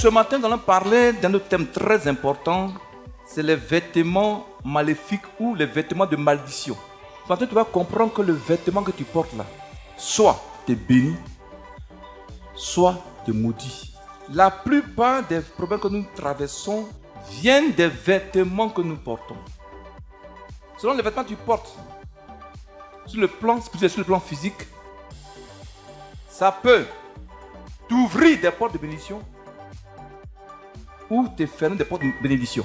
ce matin, nous allons parler d'un autre thème très important. C'est les vêtements maléfiques ou les vêtements de malédiction. Ce matin, tu vas comprendre que le vêtement que tu portes là, soit tu es béni, soit tu es maudit. La plupart des problèmes que nous traversons viennent des vêtements que nous portons. Selon les vêtements que tu portes, sur le plan spirituel, sur le plan physique, ça peut t'ouvrir des portes de bénédiction ou te fermer des portes de bénédiction.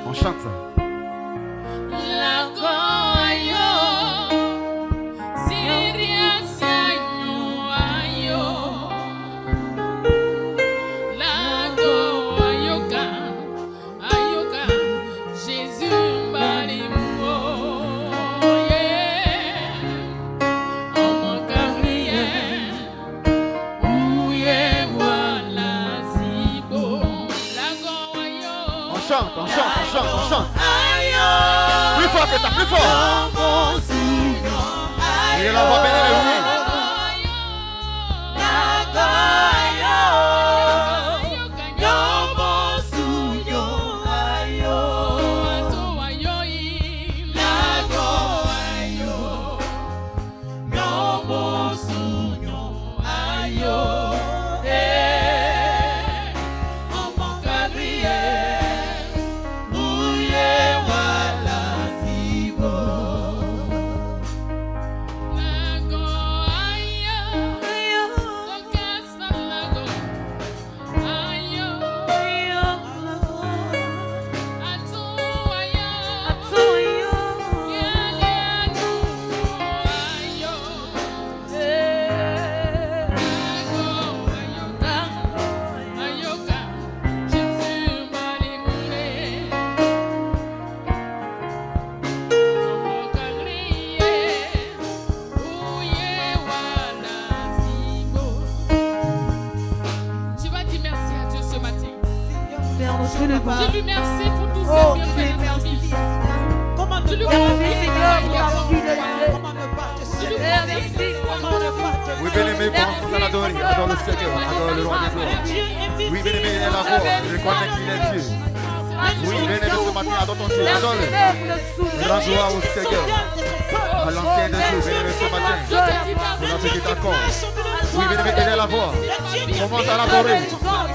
On chante ça. On chante. Plus fort que ça, plus fort. Il est la voix bénie, oui. Je lui remercie pour tous ces bienfaits. Je lui remercie, Seigneur, pour oui, bien-aimé, commençons à l'adorer. Adore le Seigneur, adore le roi des gloires. Oui, bien-aimé, il est la voix. Je reconnais qu'il est Dieu. Oui, bien-aimé, ce matin, adore ton Dieu, adore-le. Rends gloire au Seigneur. À l'ancien des jours, bien-aimé, ce matin. Pour la petite accord. Oui, bien-aimé, il est la voix. Commence à l'adorer.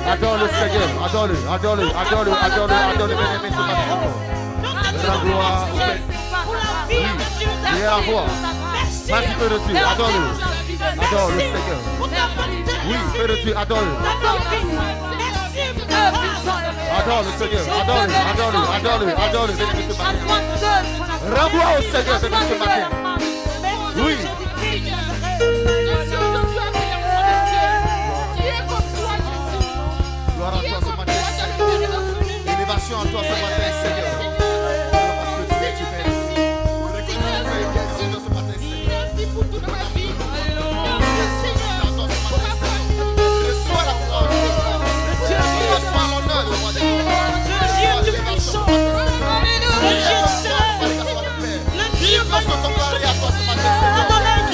Adore le Seigneur, adore-le, bien-aimé, ce matin encore. Rends gloire au Seigneur. Oui, il est la voix. Merci, peu de Dieu, adore-le. Adore le Seigneur. Oui, peu de Dieu, adore-le. Adore le Seigneur, adore-le, bien-aimé, ce matin. Rends gloire au Seigneur, bien-aimé, ce matin. Oui. Gloire à toi ce matin. Élévation à toi ce matin, Seigneur. Parce que tu es ici. Seigneur ce matin, Seigneur. merci pour toute ma vie. Reçois la gloire. Reçois l'honneur, le roi des gloires. Reçois l'élévation. Reçois ton gloire à toi ce matin, Seigneur.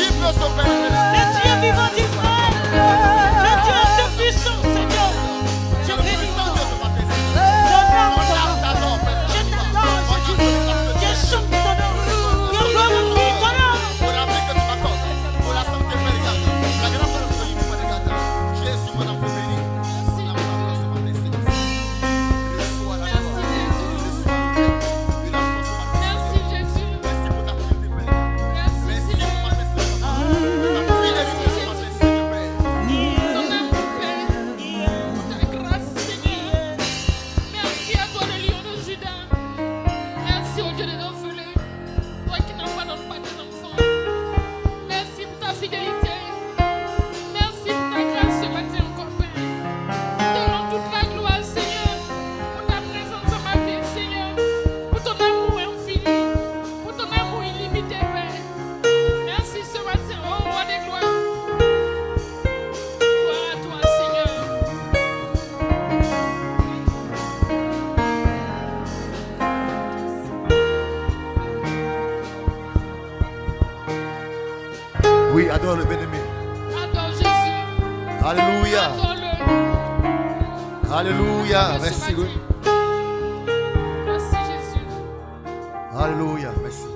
Oui, adore le bien-aimé. Adore Jésus. Alléluia. Adore-le. Alléluia. Merci. Oui. Merci Jésus. Alléluia. Merci.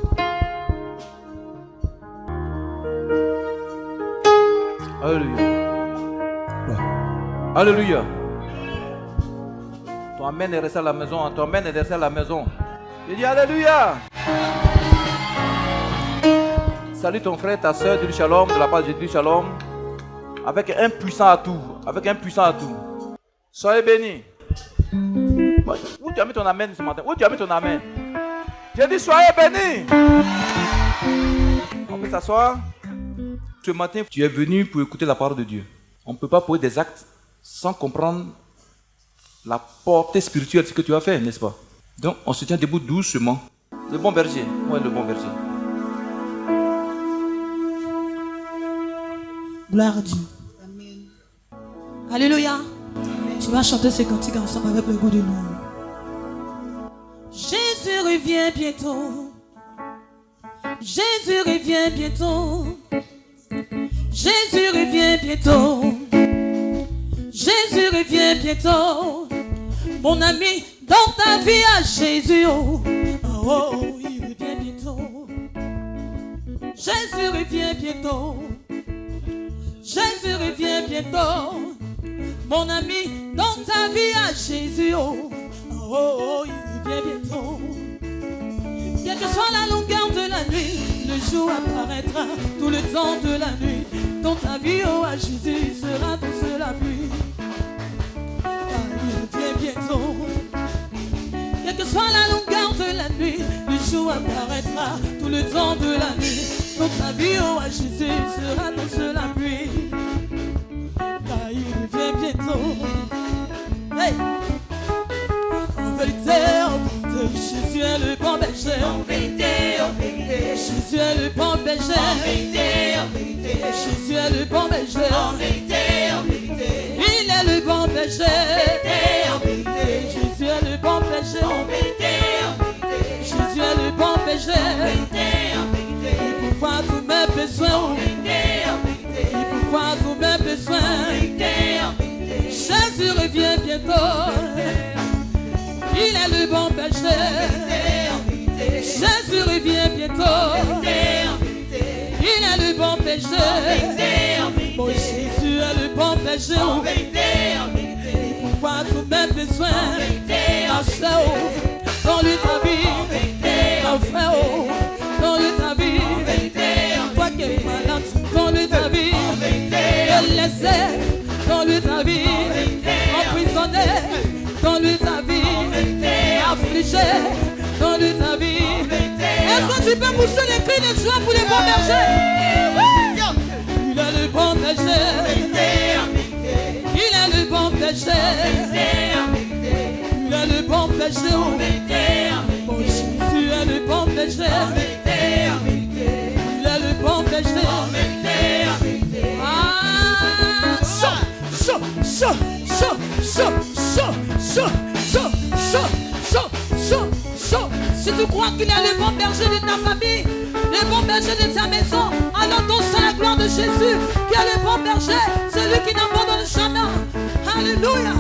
Alléluia. Alléluia. Ton amen est resté à la maison. Ton amen est resté à la maison. Il dit Alléluia. Salut ton frère, ta soeur, du shalom, de la part de Jésus, shalom. Avec un puissant atout. Avec un puissant atout. Soyez bénis. Où tu as mis ton amen ce matin? Où tu as mis ton amen? J'ai dit soyez bénis. On peut s'asseoir. Ce matin, tu es venu pour écouter la parole de Dieu. On ne peut pas poser des actes sans comprendre la portée spirituelle de ce que tu as fait, n'est-ce pas? Donc, on se tient debout doucement. Le bon berger. Où est le bon berger? Gloire à Dieu. Amen. Alléluia. Amen. Tu vas chanter ces cantiques ensemble avec le goût du nom. Jésus revient bientôt. Jésus revient bientôt. Jésus revient bientôt. Jésus revient bientôt. Mon ami, dans ta vie à Jésus, oh, oh, il revient bientôt. Jésus revient bientôt. Jésus revient bientôt. Mon ami, dans ta vie à Jésus, oh, oh, oh, il revient bientôt. Quelle que soit la longueur de la nuit, le jour apparaîtra tout le temps de la nuit. Dans ta vie, oh, à Jésus sera tout cela pluie. Il revient bientôt. Quelle que soit la longueur de la nuit, le jour apparaîtra tout le temps de la nuit. Dans ta vie, oh, à Jésus sera tout cela pluie. Car il revient bientôt. Hey! En vérité, Jésus est le bon berger. En vérité, Jésus est le bon berger. En vérité, Jésus est le bon berger. En vérité, il est le bon berger. En vérité, Jésus est le bon berger. En vérité, Jésus est le bon berger. Il pourvoit tous mes besoins. Il pourvoit tous mes besoins. Jésus revient bientôt. Il est le bon berger. Jésus revient bientôt. Il est le bon berger. Mon Jésus est le bon berger. Il pourvoit tous mes besoins. Ma soeur, dans lui ta vie. Mon frère, dans lui ta vie. Toi qui es malade, dans lui ta vie. Laissé, dans lui ta vie. Emprisonné, dans lui ta vie. Affligé, dans lui ta vie. Est-ce que tu peux pousser les cris de joie pour les bons bergers? Il est le bon berger. Il est le bon berger. Il est le bon berger. Mon Jésus est le bon berger. Il est le bon berger. Ah, si tu crois qu'il est le bon berger de ta famille, le bon berger de ta maison, alors ton c'est la gloire de Jésus, qui est le bon berger, celui qui n'abandonne jamais. Alléluia.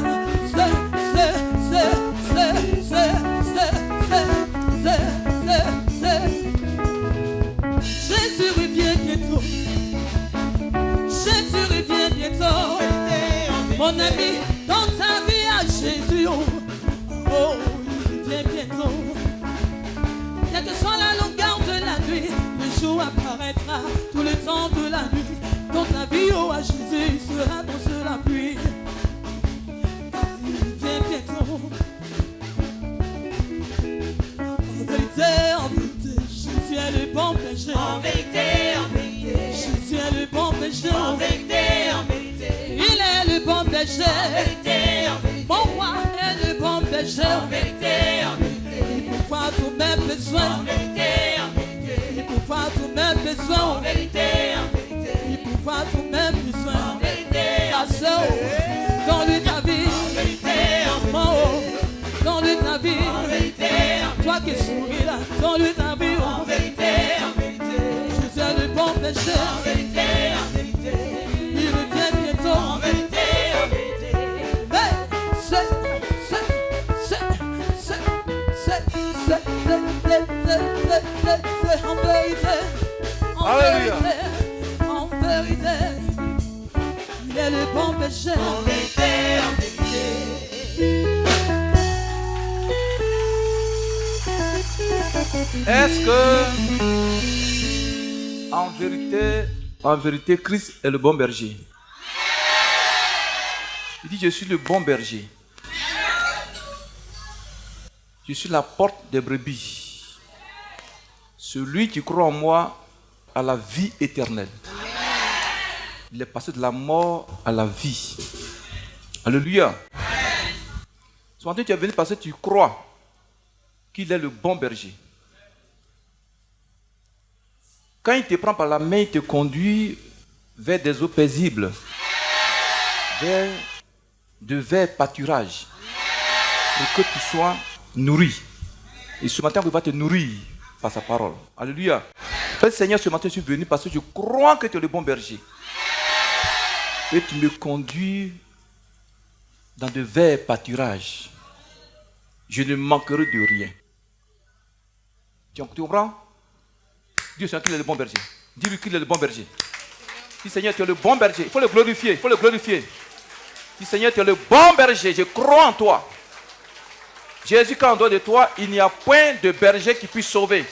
Jésus revient bientôt. Jésus revient bientôt. Mon ami, dans ta vie à Jésus, oh, oh, il revient bientôt. Quelle que soit la longueur de la nuit, le jour apparaîtra tout le temps de la nuit. Dans ta vie, oh, à Jésus sera dans cela pluie. Il revient bientôt. En vérité, Jésus est le bon berger. En vérité, Jésus est le bon berger. En vérité, il est le bon berger. Mon roi est le bon berger. En vérité, il pourvoit tous mes besoins. Il pourvoit tous mes besoins. Il pourvoit tous mes besoins. Ta soeur, dans lui ta vie. Mon haut, dans lui ta vie. Toi qui souris là, dans lui ta vie. Jésus est le bon berger. péché. En vérité, en vérité. Est-ce que, en vérité, Christ est le bon berger? Il dit, je suis le bon berger. Je suis la porte des brebis. Celui qui croit en moi a la vie éternelle. Il est passé de la mort à la vie. Alléluia. Ce matin, tu es venu parce que tu crois qu'il est le bon berger. Quand il te prend par la main, il te conduit vers des eaux paisibles, vers de verts pâturages, pour que tu sois nourri. Et ce matin, il va te nourrir par sa parole. Alléluia. Seigneur, ce matin, je suis venu parce que je crois que tu es le bon berger. Et tu me conduis dans de verts pâturages. Je ne manquerai de rien. Tu comprends? Dieu Seigneur qu'il est le bon berger. Dis-lui qu'il est le bon berger. Dis Seigneur, tu es le bon berger. Il faut le glorifier. Il faut le glorifier. Dis Seigneur, tu es le bon berger. Je crois en toi. Jésus, quand on doit de toi, il n'y a point de berger qui puisse sauver.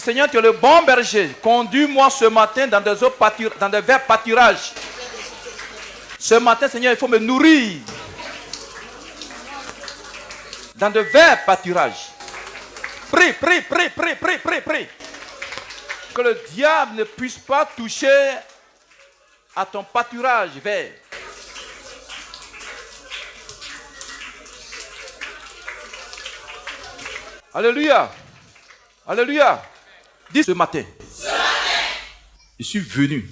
Seigneur, tu es le bon berger. Conduis-moi ce matin dans des eaux dans des verts pâturages. Ce matin, Seigneur, il faut me nourrir dans de verts pâturages. Prie, prie, prie, prie, prie, prie, prie. Que le diable ne puisse pas toucher à ton pâturage vert. Alléluia. Alléluia. Dis ce matin, je suis venu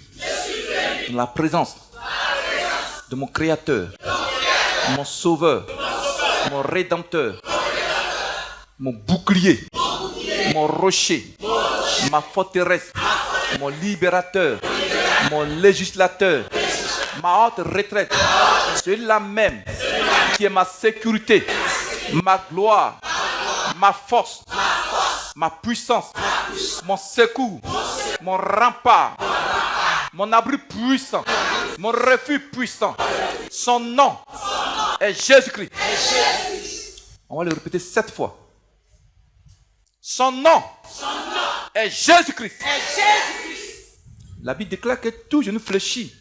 dans la présence de mon Créateur, mon Sauveur, mon Rédempteur, mon bouclier, mon rocher, ma forteresse, mon libérateur, mon législateur, ma haute retraite, celui-là même qui est ma sécurité, ma gloire, ma force, ma puissance, mon secours, mon rempart, mon abri puissant, mon refuge puissant. Son nom est Jésus-Christ. On va le répéter 7 fois. Son nom est Jésus-Christ. La Bible déclare que tout genou fléchit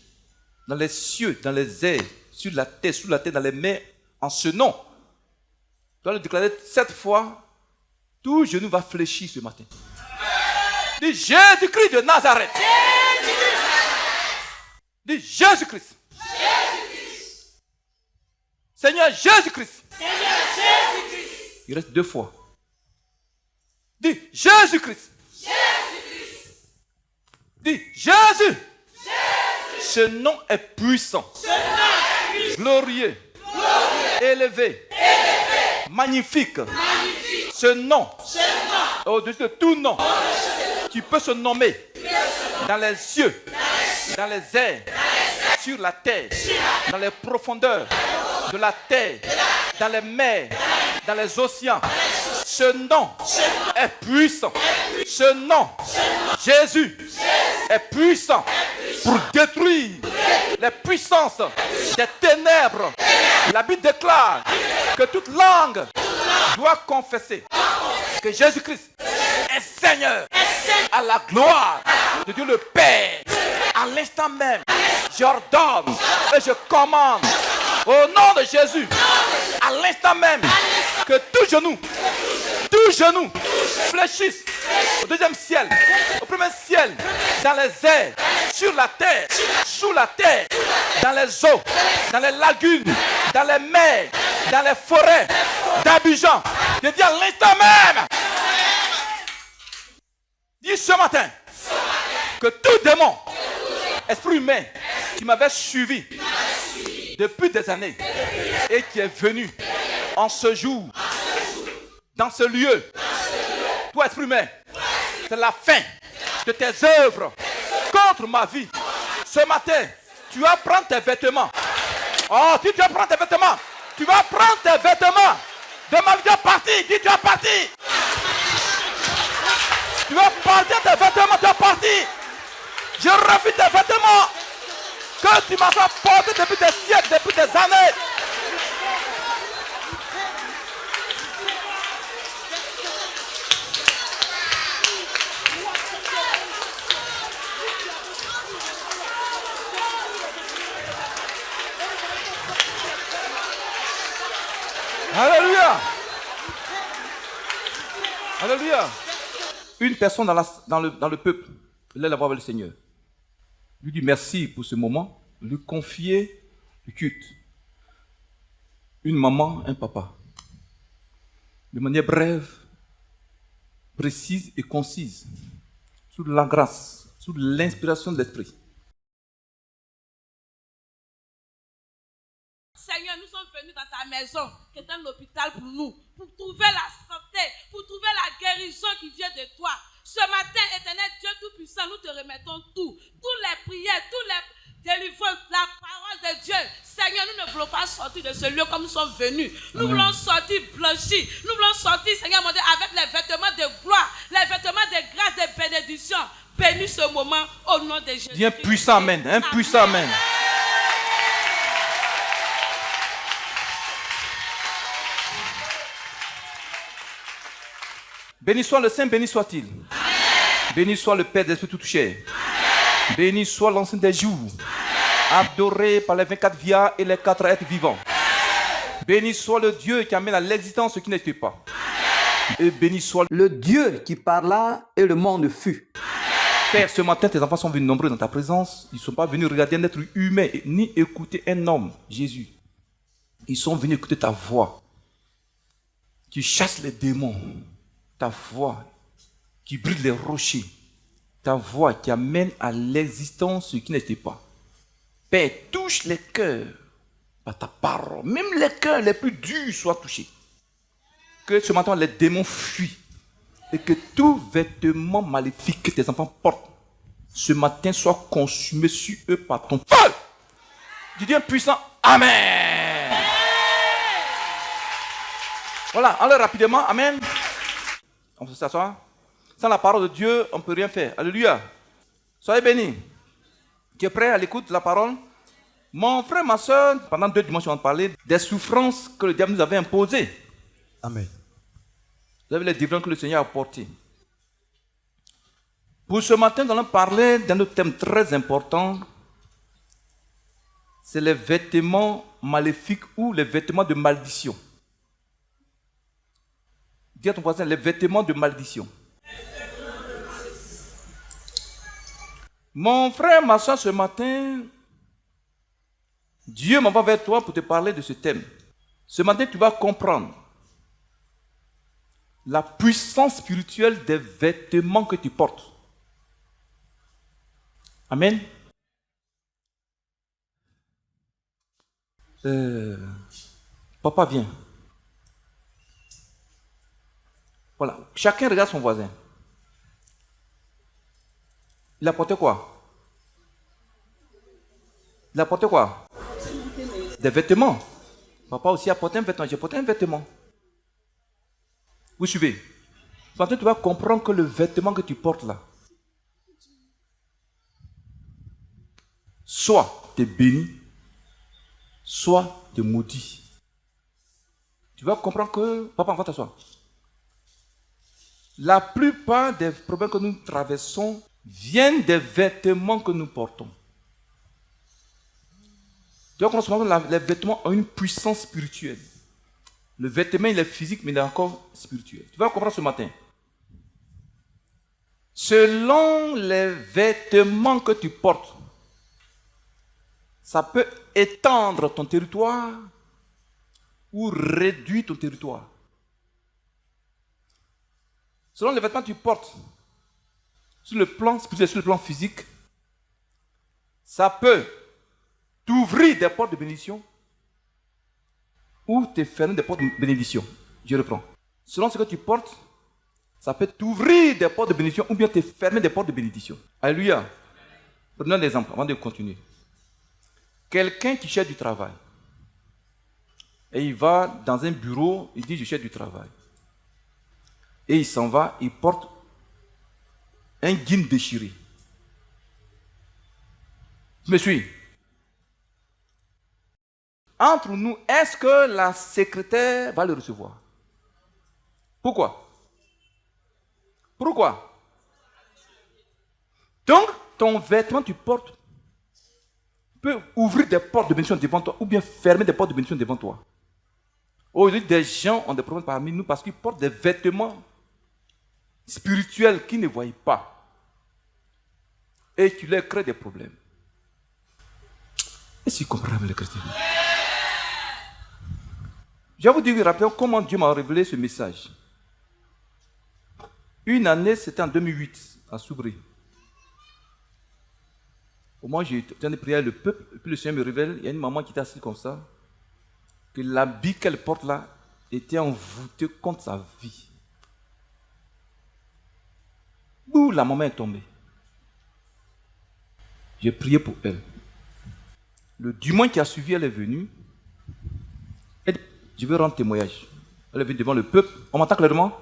dans les cieux, dans les airs, sur la terre, sous la terre, dans les mers, en ce nom. Tu dois le déclarer 7 fois. Tout genou va fléchir ce matin. Dis Jésus-Christ de Nazareth. Dis Jésus-Christ. Seigneur Jésus-Christ. Il reste 2 fois. Dis Jésus-Christ. Dis Jésus. Ce nom est puissant. Glorieux. Élevé. Magnifique. Ce nom, au-dessus de tout nom, qui peut se nommer dans les cieux, dans les airs, sur la terre, dans les profondeurs de la terre, dans les mers, dans les océans. Ce nom est puissant. Ce nom, Jésus, est puissant pour détruire les puissances des ténèbres. La Bible déclare que toute langue doit confesser que Jésus-Christ est Seigneur à la gloire de Dieu le Père. À l'instant même, j'ordonne et je commande au nom de Jésus, à l'instant même, que tout genou fléchisse au deuxième ciel, au premier ciel, dans les airs, sur la terre, sous la terre, dans les eaux, dans les lagunes, dans les mers, dans les forêts d'Abidjan. Je dis à l'instant même, dis ce matin, que tout démon, esprit humain, qui m'avait suivi depuis des années et qui est venu en ce jour, dans ce lieu, toi esprit humain, c'est la fin de tes œuvres contre ma vie. Ce matin, tu vas prendre tes vêtements Oh, si tu vas prendre tes vêtements, tu vas prendre tes vêtements. De ma vie, tu vas partir. Dis, tu vas partir. Tu vas partir tes vêtements, tu vas partir. Je refuse tes vêtements que tu m'as fait porter depuis des siècles, depuis des années. Alléluia. Alléluia. Une personne dans le peuple, elle allait voir le Seigneur. Lui dit merci pour ce moment, lui confier le culte. Une maman, un papa. De manière brève, précise et concise, sous la grâce, sous l'inspiration de l'Esprit. Seigneur, nous sommes venus dans ta maison, qui est un hôpital pour nous, pour trouver la santé, pour trouver la guérison qui vient de toi. Ce matin, éternel Dieu Tout-Puissant, nous te remettons tout. Toutes les prières, toutes les délivrances, la parole de Dieu. Seigneur, nous ne voulons pas sortir de ce lieu comme nous sommes venus. Nous voulons sortir blanchis. Nous voulons sortir, Seigneur, mon Dieu, avec les vêtements de gloire, les vêtements de grâce, de bénédiction. Bénis ce moment au nom de Jésus. Dis un puissant amen, un puissant amen. Béni soit le Saint, béni soit-il. Amen. Béni soit le Père des esprits tout touchés. Béni soit l'ancien des jours. Amen. Adoré par les 24 vias et les 4 êtres vivants. Amen. Béni soit le Dieu qui amène à l'existence ce qui n'existait pas. Amen. Et béni soit le Dieu qui parla et le monde fut. Amen. Père, ce matin, tes enfants sont venus nombreux dans ta présence. Ils ne sont pas venus regarder un être humain ni écouter un homme, Jésus. Ils sont venus écouter ta voix. Tu chasses les démons. Ta voix qui brille les rochers, ta voix qui amène à l'existence ce qui n'était pas. Père, touche les cœurs par ta parole. Même les cœurs les plus durs soient touchés. Que ce matin les démons fuient et que tout vêtement maléfique que tes enfants portent ce matin soit consumé sur eux par ton feu. Du Dieu puissant, Amen. Voilà, allez rapidement, Amen. On peut s'asseoir. Sans la parole de Dieu, on ne peut rien faire. Alléluia. Soyez bénis. Tu es prêt à l'écoute de la parole? Mon frère, ma soeur, pendant 2 dimanches, on a parlé des souffrances que le diable nous avait imposées. Amen. Vous avez les délivrances que le Seigneur a apportées. Pour ce matin, nous allons parler d'un autre thème très important. C'est les vêtements maléfiques ou les vêtements de malédiction. Dis à ton voisin, les vêtements de malédiction. Mon frère, ma soeur, ce matin, Dieu m'envoie vers toi pour te parler de ce thème. Ce matin, tu vas comprendre la puissance spirituelle des vêtements que tu portes. Amen. Papa, viens. Voilà, chacun regarde son voisin. Il a porté quoi? Il a porté quoi? Des vêtements. Papa aussi a porté un vêtement. J'ai porté un vêtement. Vous suivez? Maintenant, tu vas comprendre que le vêtement que tu portes là, soit tu es béni, soit tu es maudit. Tu vas comprendre que... Papa, va t'asseoir. La plupart des problèmes que nous traversons viennent des vêtements que nous portons. Tu vois que les vêtements ont une puissance spirituelle. Le vêtement, il est physique, mais il est encore spirituel. Tu vas comprendre ce matin. Selon les vêtements que tu portes, ça peut étendre ton territoire ou réduire ton territoire. Selon les vêtements que tu portes, sur le plan spirituel, sur le plan physique, ça peut t'ouvrir des portes de bénédiction ou te fermer des portes de bénédiction. Je reprends. Selon ce que tu portes, ça peut t'ouvrir des portes de bénédiction ou bien te fermer des portes de bénédiction. Alléluia. Prenons un exemple avant de continuer. Quelqu'un qui cherche du travail. Et il va dans un bureau, il dit je cherche du travail. Et il s'en va, il porte un jean déchiré. Tu me suis? Entre nous, est-ce que la secrétaire va le recevoir? Pourquoi? Pourquoi? Donc, ton vêtement tu portes peut ouvrir des portes de bénédiction devant toi ou bien fermer des portes de bénédiction devant toi. Aujourd'hui, des gens ont des problèmes parmi nous parce qu'ils portent des vêtements spirituels qu'ils ne voient pas. Et tu leur crées des problèmes. Est-ce que tu comprends les chrétiens? Je vais vous dire rapidement comment Dieu m'a révélé ce message. Une année, c'était en 2008, à Soubri. Au moment où j'étais en train de prier le peuple, et puis le Seigneur me révèle, il y a une maman qui était assise comme ça, que l'habit qu'elle porte là était envoûté contre sa vie. Bouh, la maman est tombée. J'ai prié pour elle. Le dimanche qui a suivi, elle est venue. Elle dit, je veux rendre témoignage. Elle est venue devant le peuple. On m'entend clairement?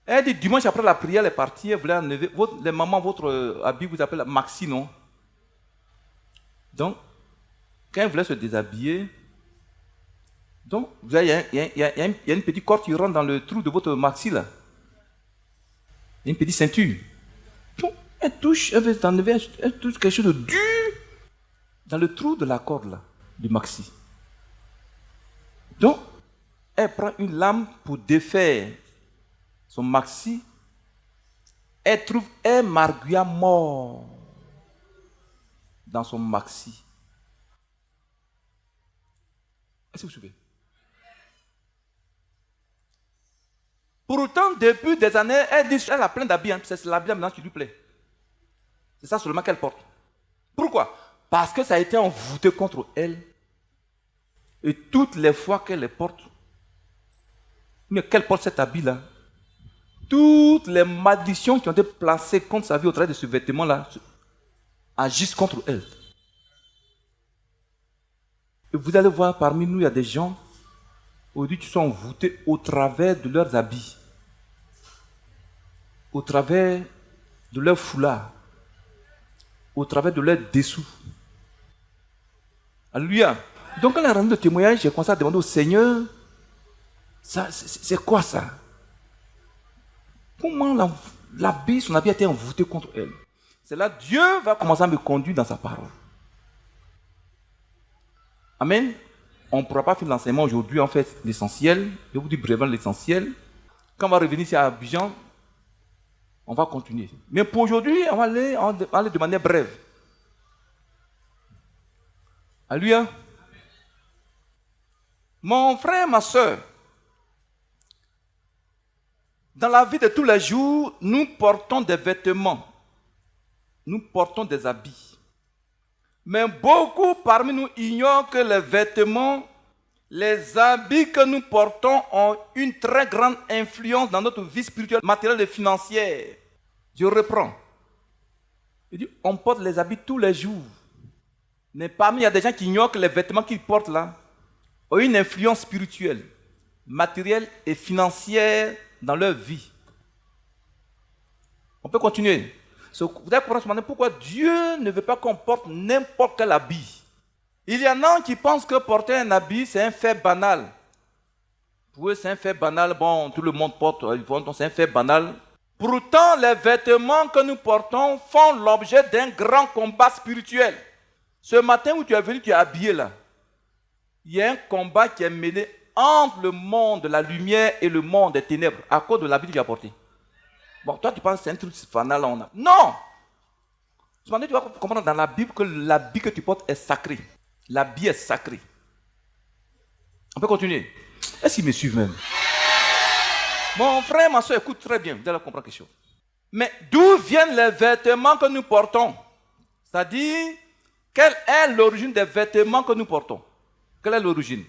Elle dit, dimanche après la prière, elle est partie, elle voulait enlever. Les mamans, votre habit vous appelle maxi, non? Donc, quand elle voulait se déshabiller, donc, il y a une petite corde qui rentre dans le trou de votre maxi, là. Il y a une petite ceinture. Donc, elle touche, elle veut enlever, elle touche quelque chose de dur dans le trou de la corde, là, du maxi. Donc, elle prend une lame pour défaire son maxi, elle trouve un marguillat mort dans son maxi. Est-ce que vous suivez? Pour autant, depuis des années, elle dit qu'elle a plein d'habits, hein, c'est l'habit maintenant qui lui plaît. C'est ça seulement qu'elle porte. Pourquoi? Parce que ça a été envoûté contre elle. Et toutes les fois qu'elle les porte, mais qu'elle porte cet habit-là, toutes les malédictions qui ont été placées contre sa vie au travers de ce vêtement-là agissent contre elle. Et vous allez voir, parmi nous, il y a des gens aujourd'hui qui sont envoûtés au travers de leurs habits, au travers de leurs foulards, au travers de leurs dessous. Alléluia. Donc, quand elle a rendu le témoignage, j'ai commencé à demander au Seigneur, c'est quoi ça? Comment son habit a été envoûté contre elle? C'est là que Dieu va commencer à me conduire dans sa parole. Amen. On ne pourra pas faire l'enseignement aujourd'hui, en fait, l'essentiel. Je vous dis brièvement l'essentiel. Quand on va revenir ici à Abidjan, on va continuer. Mais pour aujourd'hui, on va aller de manière brève. Alléluia. Mon frère, ma soeur, dans la vie de tous les jours, nous portons des vêtements. Nous portons des habits. Mais beaucoup parmi nous ignorent que les vêtements, les habits que nous portons ont une très grande influence dans notre vie spirituelle, matérielle et financière. Je reprends. Je dis, on porte les habits tous les jours. Mais parmi, il y a des gens qui ignorent que les vêtements qu'ils portent là ont une influence spirituelle, matérielle et financière dans leur vie. On peut continuer. Vous allez comprendre pourquoi Dieu ne veut pas qu'on porte n'importe quel habit. Il y en a qui pensent que porter un habit, c'est un fait banal. Pour eux, c'est un fait banal. Bon, tout le monde porte, c'est un fait banal. Pourtant, les vêtements que nous portons font l'objet d'un grand combat spirituel. Ce matin où tu es venu, tu es habillé là. Il y a un combat qui est mené entre le monde de la lumière et le monde des ténèbres à cause de l'habit que tu as porté. Bon, toi tu penses que c'est un truc banal. Non! Tu vas comprendre dans la Bible que l'habit que tu portes est sacré. L'habit est sacré. On peut continuer. Est-ce qu'ils me suivent même? Mon frère, ma soeur, écoute très bien, vous allez comprendre quelque chose. Mais d'où viennent les vêtements que nous portons? C'est-à-dire, quelle est l'origine des vêtements que nous portons? Quelle est l'origine?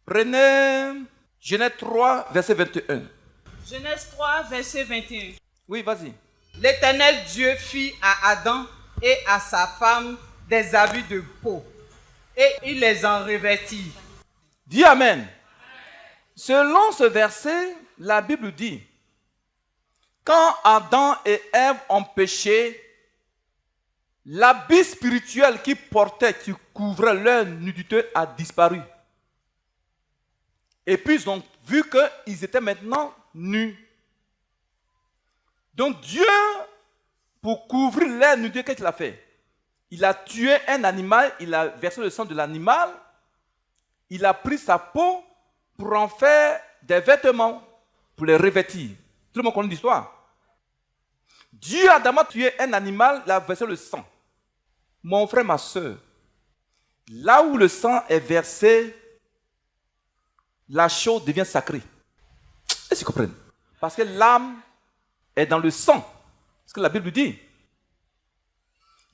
Prenez Genèse 3, verset 21. Genèse 3, verset 21. Oui, vas-y. L'Éternel Dieu fit à Adam et à sa femme des habits de peau et il les en revêtit. Dis Amen. Selon ce verset, la Bible dit, quand Adam et Ève ont péché, l'habit spirituel qui portait, qui couvrait leur nudité a disparu. Et puis ils ont vu qu'ils étaient maintenant nus. Donc Dieu, pour couvrir leur nudité, qu'est-ce qu'il a fait? Il a tué un animal, il a versé le sang de l'animal, il a pris sa peau pour en faire des vêtements, pour les revêtir. Tout le monde connaît l'histoire. Dieu a d'abord tué un animal, il a versé le sang. Mon frère, ma soeur, là où le sang est versé, la chose devient sacrée. Est-ce que vous comprenez? Parce que l'âme est dans le sang. C'est ce que la Bible dit.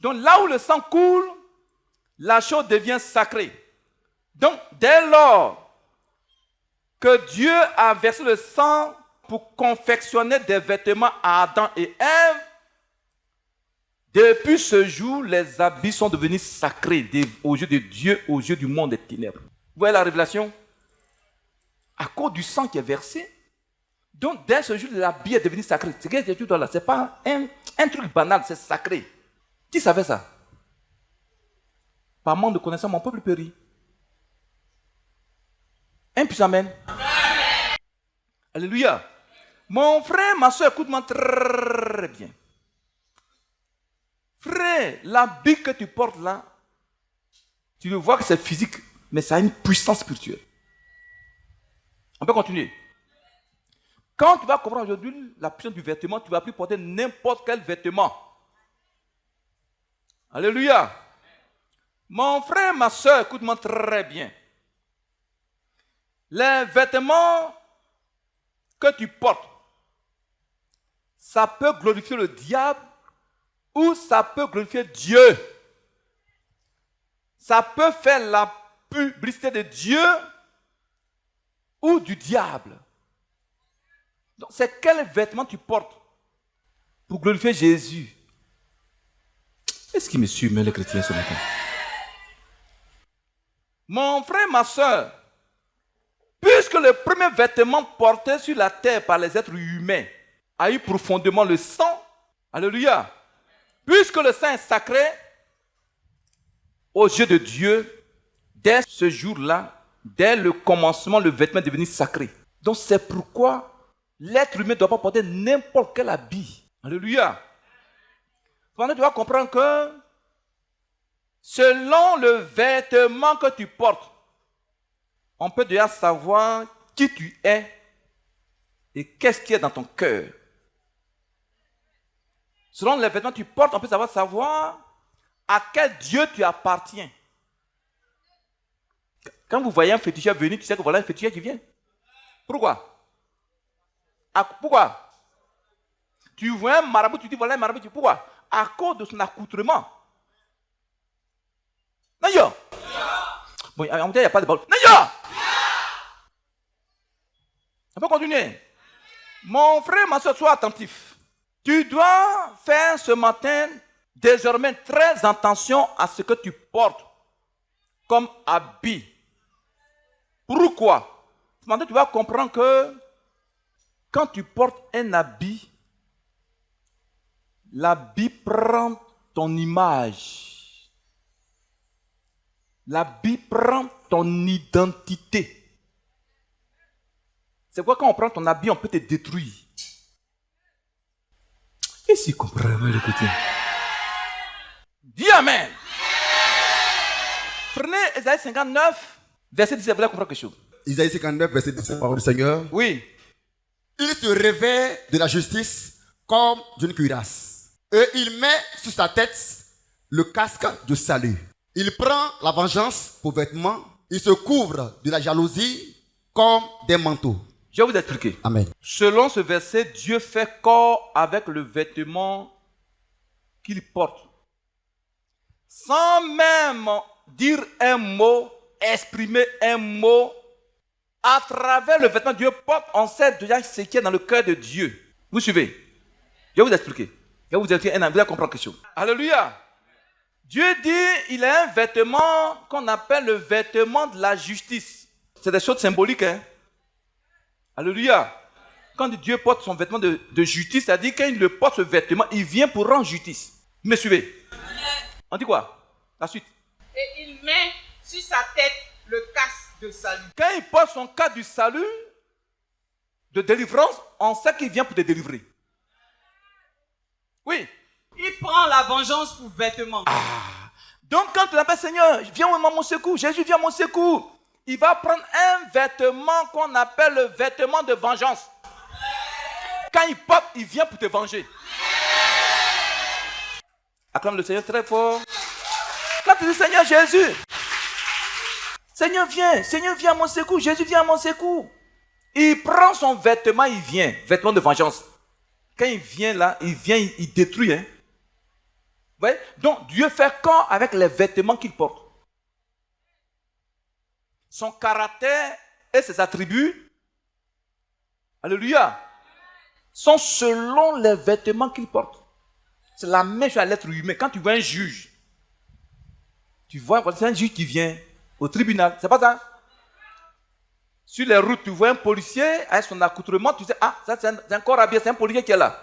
Donc là où le sang coule, la chose devient sacrée. Donc dès lors que Dieu a versé le sang pour confectionner des vêtements à Adam et Ève, depuis ce jour, les habits sont devenus sacrés aux yeux de Dieu, aux yeux du monde des ténèbres. Vous voyez la révélation? À cause du sang qui est versé. Donc, dès ce jour, l'habit est devenu sacré. Ce que tu dois là, ce n'est pas un truc banal, c'est sacré. Qui savait ça? Par manque de connaissance, mon peuple périt. Un puissant amen. Alléluia. Mon frère, ma soeur, écoute-moi très bien. Frère, l'habit que tu portes là, tu le vois que c'est physique, mais ça a une puissance spirituelle. On peut continuer. Quand tu vas comprendre aujourd'hui la puissance du vêtement, tu ne vas plus porter n'importe quel vêtement. Alléluia. Mon frère, ma soeur, écoute-moi très bien. Les vêtements que tu portes, ça peut glorifier le diable ou ça peut glorifier Dieu. Ça peut faire la publicité de Dieu ou du diable. Donc, c'est quel vêtement tu portes pour glorifier Jésus? Est-ce qu'il me suit, mais les chrétiens ce matin? Mon frère, ma soeur, puisque le premier vêtement porté sur la terre par les êtres humains a eu profondément le sang, alléluia, puisque le sang est sacré, aux yeux de Dieu, dès ce jour-là, dès le commencement, le vêtement est devenu sacré. Donc c'est pourquoi l'être humain ne doit pas porter n'importe quel habit. Alléluia. Tu dois comprendre que selon le vêtement que tu portes, on peut déjà savoir qui tu es et qu'est-ce qu'il y a dans ton cœur. Selon les vêtements que tu portes, on peut savoir à quel Dieu tu appartiens. Quand vous voyez un féticheur venir, tu sais que voilà un féticheur qui vient. Pourquoi? Pourquoi? Tu vois un marabout, tu dis voilà un marabout. Pourquoi? À cause de son accoutrement. Naïa! Bon, en même temps, il n'y a pas de parole. Naïa! On peut continuer. Mon frère, ma soeur, sois attentif. Tu dois faire ce matin, désormais, très attention à ce que tu portes comme habit. Pourquoi? Ce matin, tu vas comprendre que quand tu portes un habit, l'habit prend ton image. L'habit prend ton identité. C'est pourquoi quand on prend ton habit, on peut te détruire. Et si vous comprenez l'écouter? Dis Amen. Prenez Isaïe 59, verset 17, vous allez comprendre quelque chose. Isaïe 59, verset 17, parole du Seigneur. Oui. Il se revêt de la justice comme d'une cuirasse. Et il met sur sa tête le casque de salut. Il prend la vengeance pour vêtement. Il se couvre de la jalousie comme des manteaux. Je vais vous expliquer. Amen. Selon ce verset, Dieu fait corps avec le vêtement qu'il porte. Sans même dire un mot, exprimer un mot, à travers le vêtement que Dieu porte, on sait déjà ce qui est dans le cœur de Dieu. Vous suivez? Je vais vous expliquer. Je vais vous expliquer, vous allez comprendre quelque chose. Alléluia. Dieu dit il a un vêtement qu'on appelle le vêtement de la justice. C'est des choses symboliques. Hein? Alléluia. Quand Dieu porte son vêtement de justice, c'est-à-dire quand il le porte ce vêtement, il vient pour rendre justice. Vous me suivez? On dit quoi? La suite. Et il met sur sa tête le casque de salut. Quand il porte son casque du salut, de délivrance, on sait qu'il vient pour te délivrer. Oui. Il prend la vengeance pour vêtement. Donc quand tu l'appelles Seigneur, viens à mon secours, Jésus viens à mon secours, il va prendre un vêtement qu'on appelle le vêtement de vengeance. Quand il porte, il vient pour te venger. Acclame le Seigneur très fort. Quand tu dis Seigneur Jésus, Seigneur viens à mon secours, Jésus vient à mon secours. Il prend son vêtement, il vient, vêtement de vengeance. Quand il vient là, il détruit. Hein. Vous voyez? Donc Dieu fait corps avec les vêtements qu'il porte. Son caractère et ses attributs, alléluia, sont selon les vêtements qu'il porte. C'est la même chose à l'être humain. Quand tu vois un juge, tu vois, c'est un juge qui vient au tribunal, c'est pas ça? Sur les routes, tu vois un policier avec son accoutrement, tu sais, ça c'est un corps habillé, c'est un policier qui est là.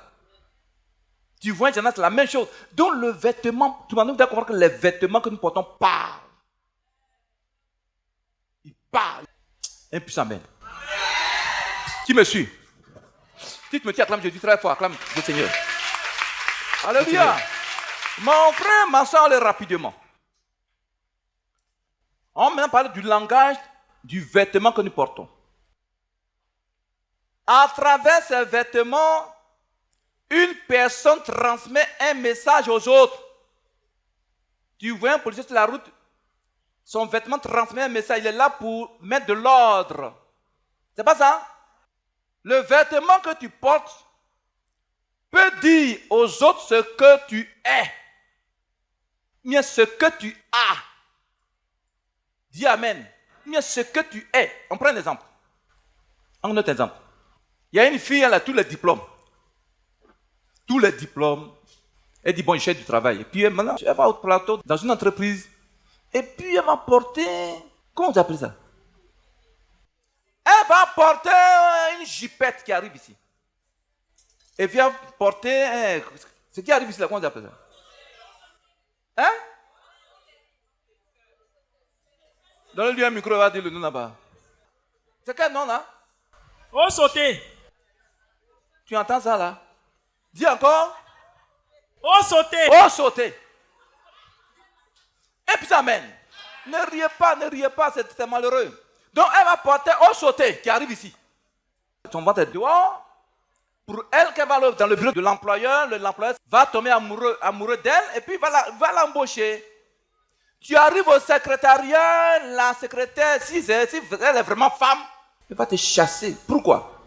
Tu vois un gendarme, c'est la même chose. Donc le vêtement, tu m'as dit comprendre que les vêtements que nous portons parlent. Ils parlent. Un puissant amen. Qui me suit? Si tu me dis, acclame Jésus très fort, acclame le Seigneur. Alléluia. Mon frère, ma soeur, allez rapidement. On va maintenant parler du langage du vêtement que nous portons. À travers ces vêtements, une personne transmet un message aux autres. Tu vois un policier sur la route, son vêtement transmet un message. Il est là pour mettre de l'ordre. C'est pas ça? Le vêtement que tu portes peut dire aux autres ce que tu es. Bien ce que tu as. Dis Amen. Bien ce que tu es. On prend un exemple. Un autre exemple. Il y a une fille, elle a tous les diplômes. Tous les diplômes. Elle dit, bon, je cherche du travail. Et puis maintenant, elle va au plateau dans une entreprise. Et puis elle va porter... Comment vous appelez ça? Elle va porter une jupette qui arrive ici. Et puis elle va porter... Ce qui arrive ici, là, comment vous appelez ça? Hein? Donne-lui un micro, elle va dire le nom là-bas. C'est quel nom là? Oh, sauter. Tu entends ça là? Dis encore. Oh, sauter. Oh, sauter. Et puis amen. Ne riez pas, c'est malheureux. Donc elle va porter oh, sauter qui arrive ici. Son ventre est dehors. Pour elle, qu'elle va dans le bureau de l'employeur va tomber amoureux d'elle et puis va l'embaucher. Tu arrives au secrétariat, la secrétaire, si elle est vraiment femme, elle va te chasser. Pourquoi?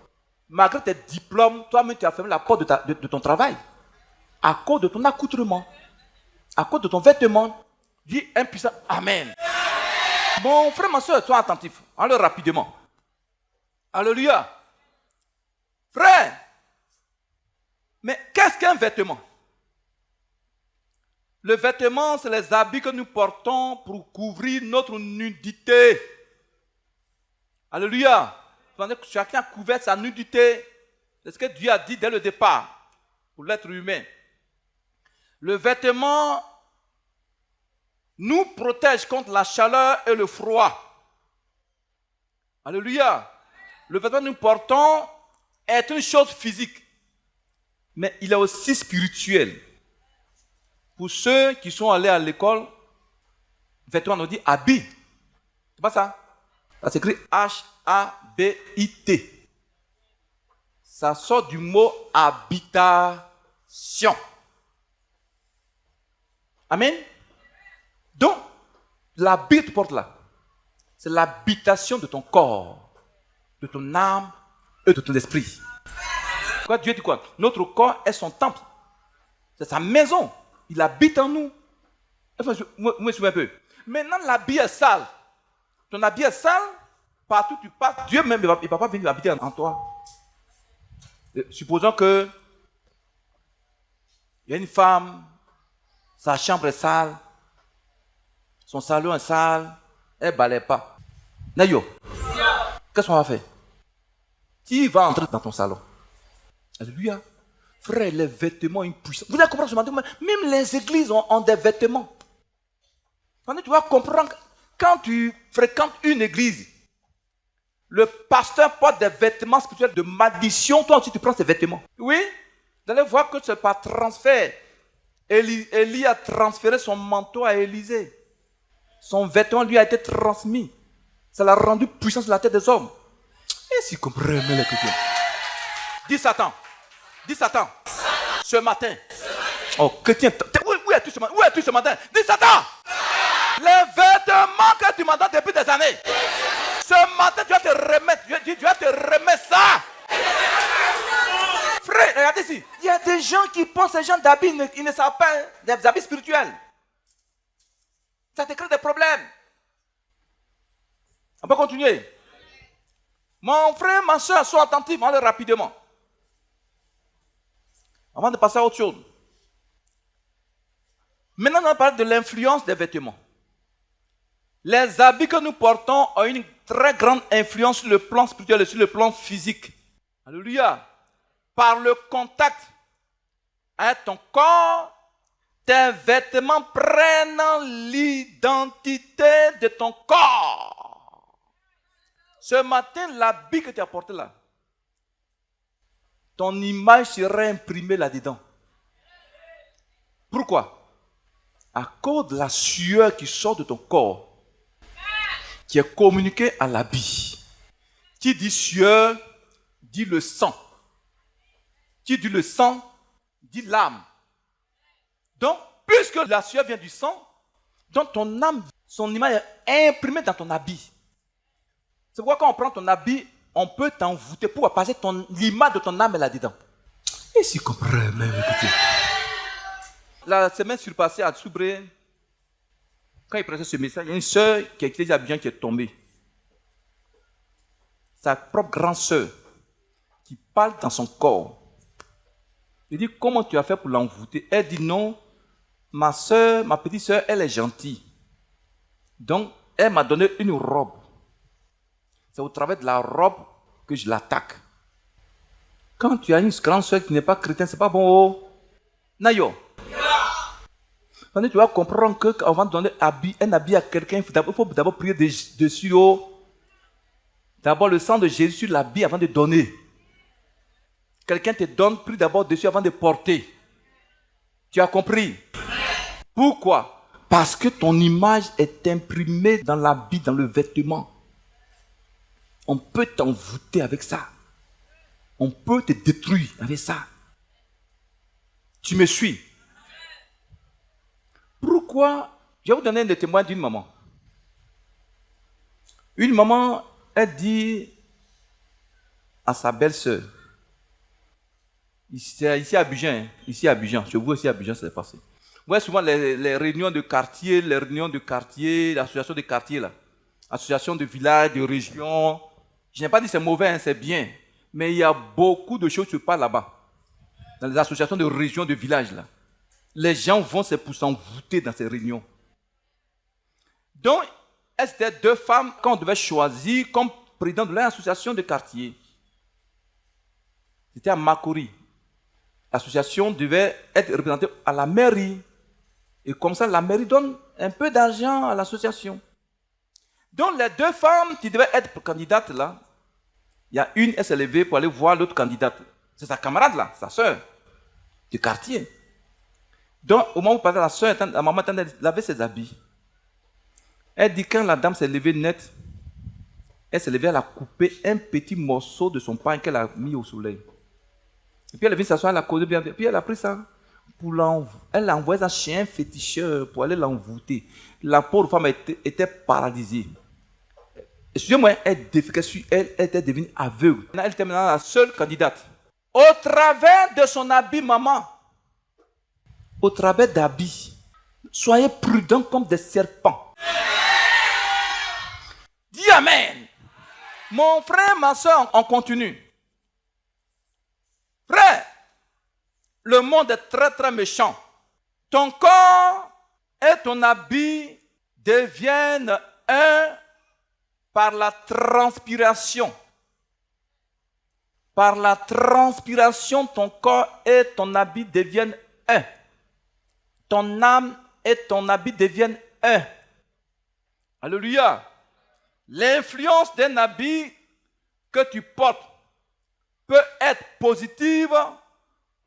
Malgré tes diplômes, toi-même tu as fermé la porte de ton travail. À cause de ton accoutrement. À cause de ton vêtement. Dis un puissant Amen. Mon frère, ma soeur, sois attentif. Allez rapidement. Alléluia. Frère, mais qu'est-ce qu'un vêtement? Le vêtement, c'est les habits que nous portons pour couvrir notre nudité. Alléluia. Chacun a couvert sa nudité. C'est ce que Dieu a dit dès le départ pour l'être humain. Le vêtement nous protège contre la chaleur et le froid. Alléluia. Le vêtement que nous portons est une chose physique, mais il est aussi spirituel. Pour ceux qui sont allés à l'école, vêtements, on dit habit. C'est pas ça? Ça s'écrit H-A-B-I-T. Ça sort du mot habitation. Amen. Donc, l'habit que tu portes là, c'est l'habitation de ton corps, de ton âme et de ton esprit. Quoi, Dieu dit quoi? Notre corps est son temple. C'est sa maison. Il habite en nous. Moi, je suis un peu. Maintenant, l'habit est sale. Ton habit est sale, partout tu passes, Dieu même, il ne va pas venir habiter en toi. Supposons que il y a une femme, sa chambre est sale, Son salon est sale, elle ne balaye pas. Nayo, qu'est-ce qu'on va faire? Tu vas entrer dans ton salon. Alléluia. Frère, les vêtements ont une puissance. Vous allez comprendre ce matin, même les églises ont des vêtements. Maintenant, tu vas comprendre, quand tu fréquentes une église, le pasteur porte des vêtements spirituels de malédiction, toi aussi tu prends ces vêtements. Oui, vous allez voir que c'est par transfert. Élie a transféré son manteau à Élisée. Son vêtement lui a été transmis. Ça l'a rendu puissant sur la tête des hommes. Et si vous comprenez les chrétiens. Dis Satan, ce matin. Oh, chrétien, où es-tu ce matin? Où es-tu ce matin? Dis Satan, les vêtements que tu m'as donné depuis des années. Ce matin, tu vas te remettre. Tu vas te remettre ça. Frère, regardez ici. Il y a des gens qui pensent ces gens d'habits, ils ne savent pas des habits spirituels. Ça te crée des problèmes. On peut continuer. Mon frère, ma soeur, sois attentif, allez rapidement. Avant de passer à autre chose. Maintenant, on va parler de l'influence des vêtements. Les habits que nous portons ont une très grande influence sur le plan spirituel et sur le plan physique. Alléluia. Par le contact avec ton corps, tes vêtements prennent l'identité de ton corps. Ce matin, l'habit que tu as porté là, ton image sera imprimée là-dedans. Pourquoi? À cause de la sueur qui sort de ton corps, qui est communiquée à l'habit. Qui dit sueur, dit le sang. Qui dit le sang, dit l'âme. Donc, puisque la sueur vient du sang, donc ton âme, son image est imprimée dans ton habit. C'est pourquoi quand on prend ton habit, on peut t'envoûter. Pourquoi? Parce que l'image de ton âme est là-dedans. Et si vous comprenez même, écoutez. La semaine surpassée à Soubré, quand il prêchait ce message, il y a une soeur qui a quitté Abidjan qui est tombée. Sa propre grande soeur qui parle dans son corps. Il dit, comment tu as fait pour l'envoûter? Elle dit, non, ma soeur, ma petite soeur, elle est gentille. Donc, elle m'a donné une robe. C'est au travers de la robe que je l'attaque. Quand tu as une grande soeur qui n'est pas chrétienne, c'est pas bon. Oh. Nayo. Tu vas comprendre qu'avant de donner un habit à quelqu'un, il faut d'abord prier dessus. Oh. D'abord le sang de Jésus sur l'habit avant de donner. Quelqu'un te donne, prie d'abord dessus avant de porter. Tu as compris? Pourquoi? Parce que ton image est imprimée dans l'habit, dans le vêtement. On peut t'envoûter avec ça. On peut te détruire avec ça. Tu me suis? Pourquoi? Je vais vous donner un témoin d'une maman. Une maman, elle dit à sa belle-sœur, ici à Abidjan, je vois ici à Abidjan, c'est passé. Vous voyez souvent les réunions de quartier, l'association de quartier, là, association de village, de région. Je n'ai pas dit que c'est mauvais, hein, c'est bien. Mais il y a beaucoup de choses qui se passent là-bas. Dans les associations de région, de village, là. Les gens vont se pour s'envoûter dans ces réunions. Donc, c'était deux femmes qu'on devait choisir comme président de l'association de quartier. C'était à Makori. L'association devait être représentée à la mairie. Et comme ça, la mairie donne un peu d'argent à l'association. Donc, les deux femmes qui devaient être candidates là, il y a une, elle s'est levée pour aller voir l'autre candidate. C'est sa camarade là, sa soeur, du quartier. Donc, au moment où la soeur, la maman lavait ses habits. Elle dit quand la dame s'est levée net, elle s'est levée, elle a coupé un petit morceau de son pain qu'elle a mis au soleil. Et puis elle est venue s'asseoir, elle a causé bien. Puis elle a pris ça elle a envoyé ça chez un féticheur pour aller l'envoûter. La pauvre femme était paralysée. Excusez-moi, elle était devenue aveugle. Elle était maintenant la seule candidate. Au travers de son habit, maman, au travers d'habits, soyez prudents comme des serpents. Dis Amen. Mon frère, ma soeur, on continue. Frère, le monde est très très méchant. Ton corps et ton habit deviennent un par la transpiration. Par la transpiration, ton corps et ton habit deviennent un. Ton âme et ton habit deviennent un. Alléluia. L'influence d'un habit que tu portes peut être positive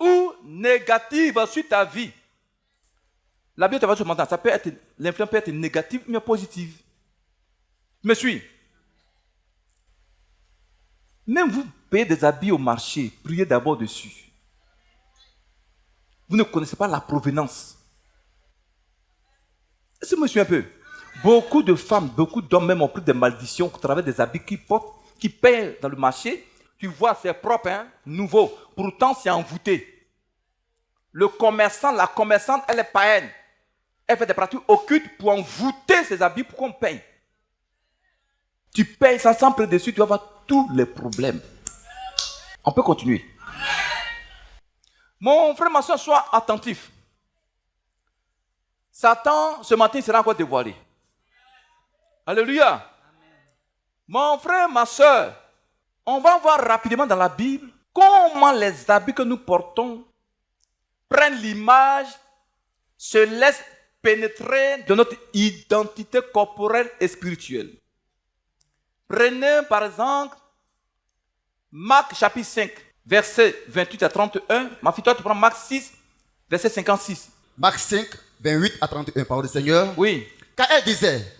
ou négative sur ta vie. L'habit de ce matin, l'influence peut être négative mais positive. Me suis. Même vous payez des habits au marché, priez d'abord dessus. Vous ne connaissez pas la provenance. Est-ce que je me suis un peu? Beaucoup de femmes, beaucoup d'hommes même ont pris des malédictions au travers des habits qu'ils portent, qui payent dans le marché. Tu vois, c'est propre, hein, nouveau. Pourtant, c'est envoûté. Le commerçant, la commerçante, elle est païenne. Elle fait des pratiques occultes pour envoûter ses habits pour qu'on paye. Tu payes ça sans prendre dessus, tu vas avoir tous les problèmes. On peut continuer. Mon frère, ma soeur, sois attentif. Satan, ce matin, sera encore dévoilé. Alléluia. Amen. Mon frère, ma soeur, on va voir rapidement dans la Bible comment les habits que nous portons prennent l'image, se laissent pénétrer de notre identité corporelle et spirituelle. Prenez par exemple Marc chapitre 5, versets 28 à 31. Ma fille, toi, tu prends Marc 6, verset 56. Marc 5, 28 à 31, parole du Seigneur. Oui. Car elle disait,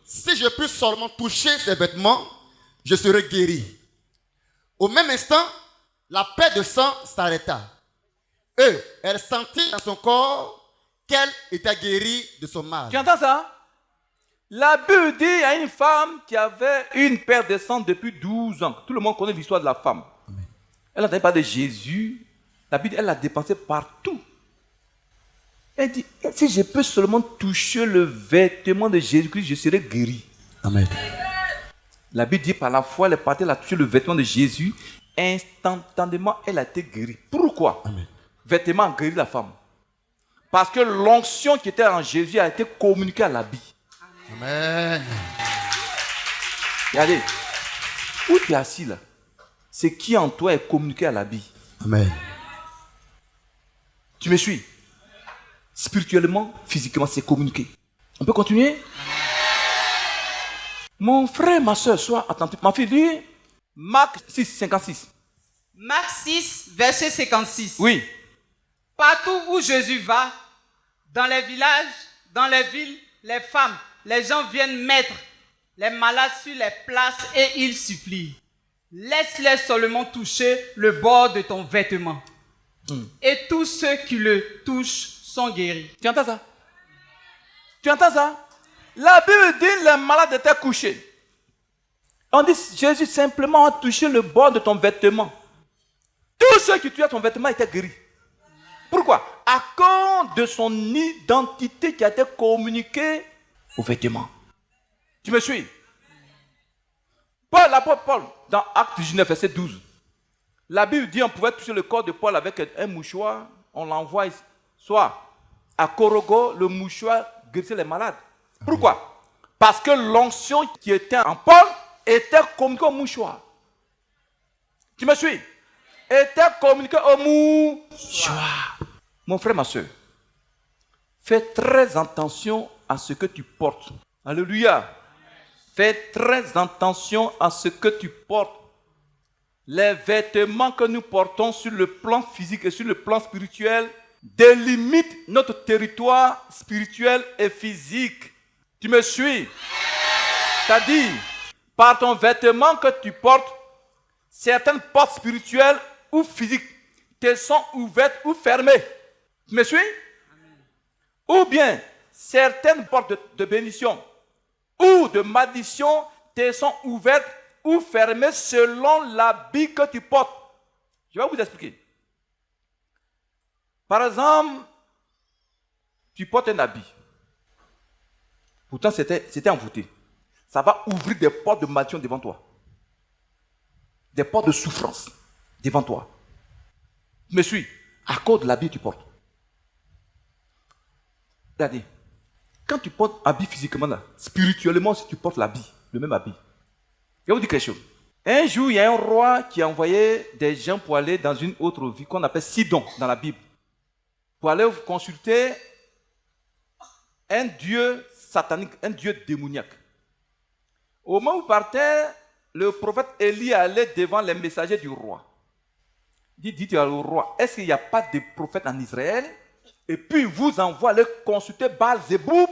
si je puis seulement toucher ses vêtements, je serai guéri. Au même instant, la paix de sang s'arrêta. Elle sentit dans son corps qu'elle était guérie de son mal. Tu entends ça? La Bible dit à une femme qui avait une perte de sang depuis 12 ans. Tout le monde connaît l'histoire de la femme. Amen. Elle n'entendait pas de Jésus. La Bible, elle l'a dépensé partout. Elle dit, si je peux seulement toucher le vêtement de Jésus-Christ, je serai guéri. Amen. La Bible dit par la foi, elle est partie, elle a touché le vêtement de Jésus. Instantanément, elle a été guérie. Pourquoi? Amen. Vêtement a guéri la femme. Parce que l'onction qui était en Jésus a été communiquée à l'habit. Amen. Regardez, où tu es assis là, ce qui en toi est communiqué à l'habit. Amen. Tu me suis? Spirituellement, physiquement, c'est communiqué. On peut continuer? Mon frère, ma soeur, sois attentif. Ma fille, lis Marc 6, 56. Marc 6, verset 56. Oui. Partout où Jésus va, dans les villages, dans les villes, les femmes, les gens viennent mettre les malades sur les places et ils supplient. Laisse-les seulement toucher le bord de ton vêtement. Et tous ceux qui le touchent sont guéris. Tu entends ça? Tu entends ça? La Bible dit les malades étaient couchés. On dit Jésus simplement a touché le bord de ton vêtement. Tous ceux qui touchaient ton vêtement étaient guéris. Pourquoi? À cause de son identité qui a été communiquée au vêtement. Tu me suis? L'apôtre Paul, dans Actes 19, verset 12, la Bible dit qu'on pouvait toucher le corps de Paul avec un mouchoir, on l'envoie soit à Corogo, le mouchoir guérissait les malades. Pourquoi? Parce que l'onction qui était en Paul était communiquée au mouchoir. Tu me suis? Était communiquée au mouchoir. Mon frère, ma soeur, fais très attention à ce que tu portes. Alléluia. Fais très attention à ce que tu portes. Les vêtements que nous portons sur le plan physique et sur le plan spirituel délimitent notre territoire spirituel et physique. Tu me suis? C'est-à-dire, par ton vêtement que tu portes, certaines portes spirituelles ou physiques te sont ouvertes ou fermées. Tu me suis? Ou bien, certaines portes de bénédiction ou de malédiction te sont ouvertes ou fermées selon l'habit que tu portes. Je vais vous expliquer. Par exemple, tu portes un habit. Pourtant, c'était envoûté. Ça va ouvrir des portes de malédiction devant toi. Des portes de souffrance devant toi. Tu me suis? À cause de l'habit que tu portes. Regardez. quand tu portes habit physiquement là, spirituellement, si tu portes l'habit, le même habit. Je vais vous dire quelque chose. Un jour, il y a un roi qui a envoyé des gens pour aller dans une autre vie qu'on appelle Sidon dans la Bible. Pour aller consulter un dieu satanique, un dieu démoniaque. Au moment où il partait, le prophète Élie allait devant les messagers du roi. Il dit au roi, est-ce qu'il n'y a pas de prophète en Israël? Et puis il vous envoie aller consulter Baal-Zéboub,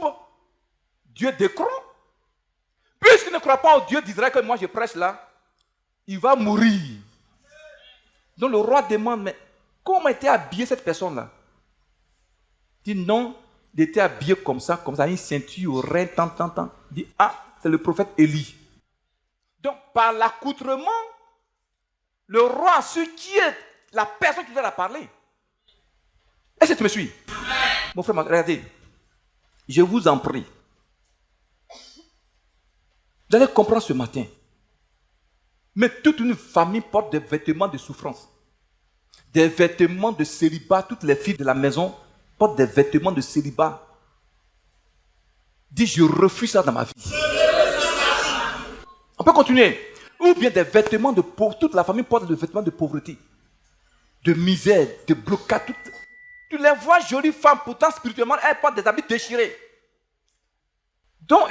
Dieu d'Écron. Puisqu'il ne croit pas au Dieu d'Israël que moi je prêche là, il va mourir. Donc le roi demande, mais comment était habillée cette personne-là? Il dit non, il était habillé comme ça, une ceinture au rein, tant. Il dit, ah, c'est le prophète Élie. Donc par l'accoutrement, le roi a su qui est la personne qui va parler. Est-ce que tu me suis? Mon frère, regardez, je vous en prie. Vous allez comprendre ce matin. Mais toute une famille porte des vêtements de souffrance. Des vêtements de célibat. Toutes les filles de la maison portent des vêtements de célibat. Dis, je refuse ça dans ma vie. On peut continuer. Ou bien des vêtements de pauvreté. Toute la famille porte des vêtements de pauvreté. De misère, de blocage. Tu les vois jolies femmes, pourtant spirituellement, elles portent des habits déchirés. Donc,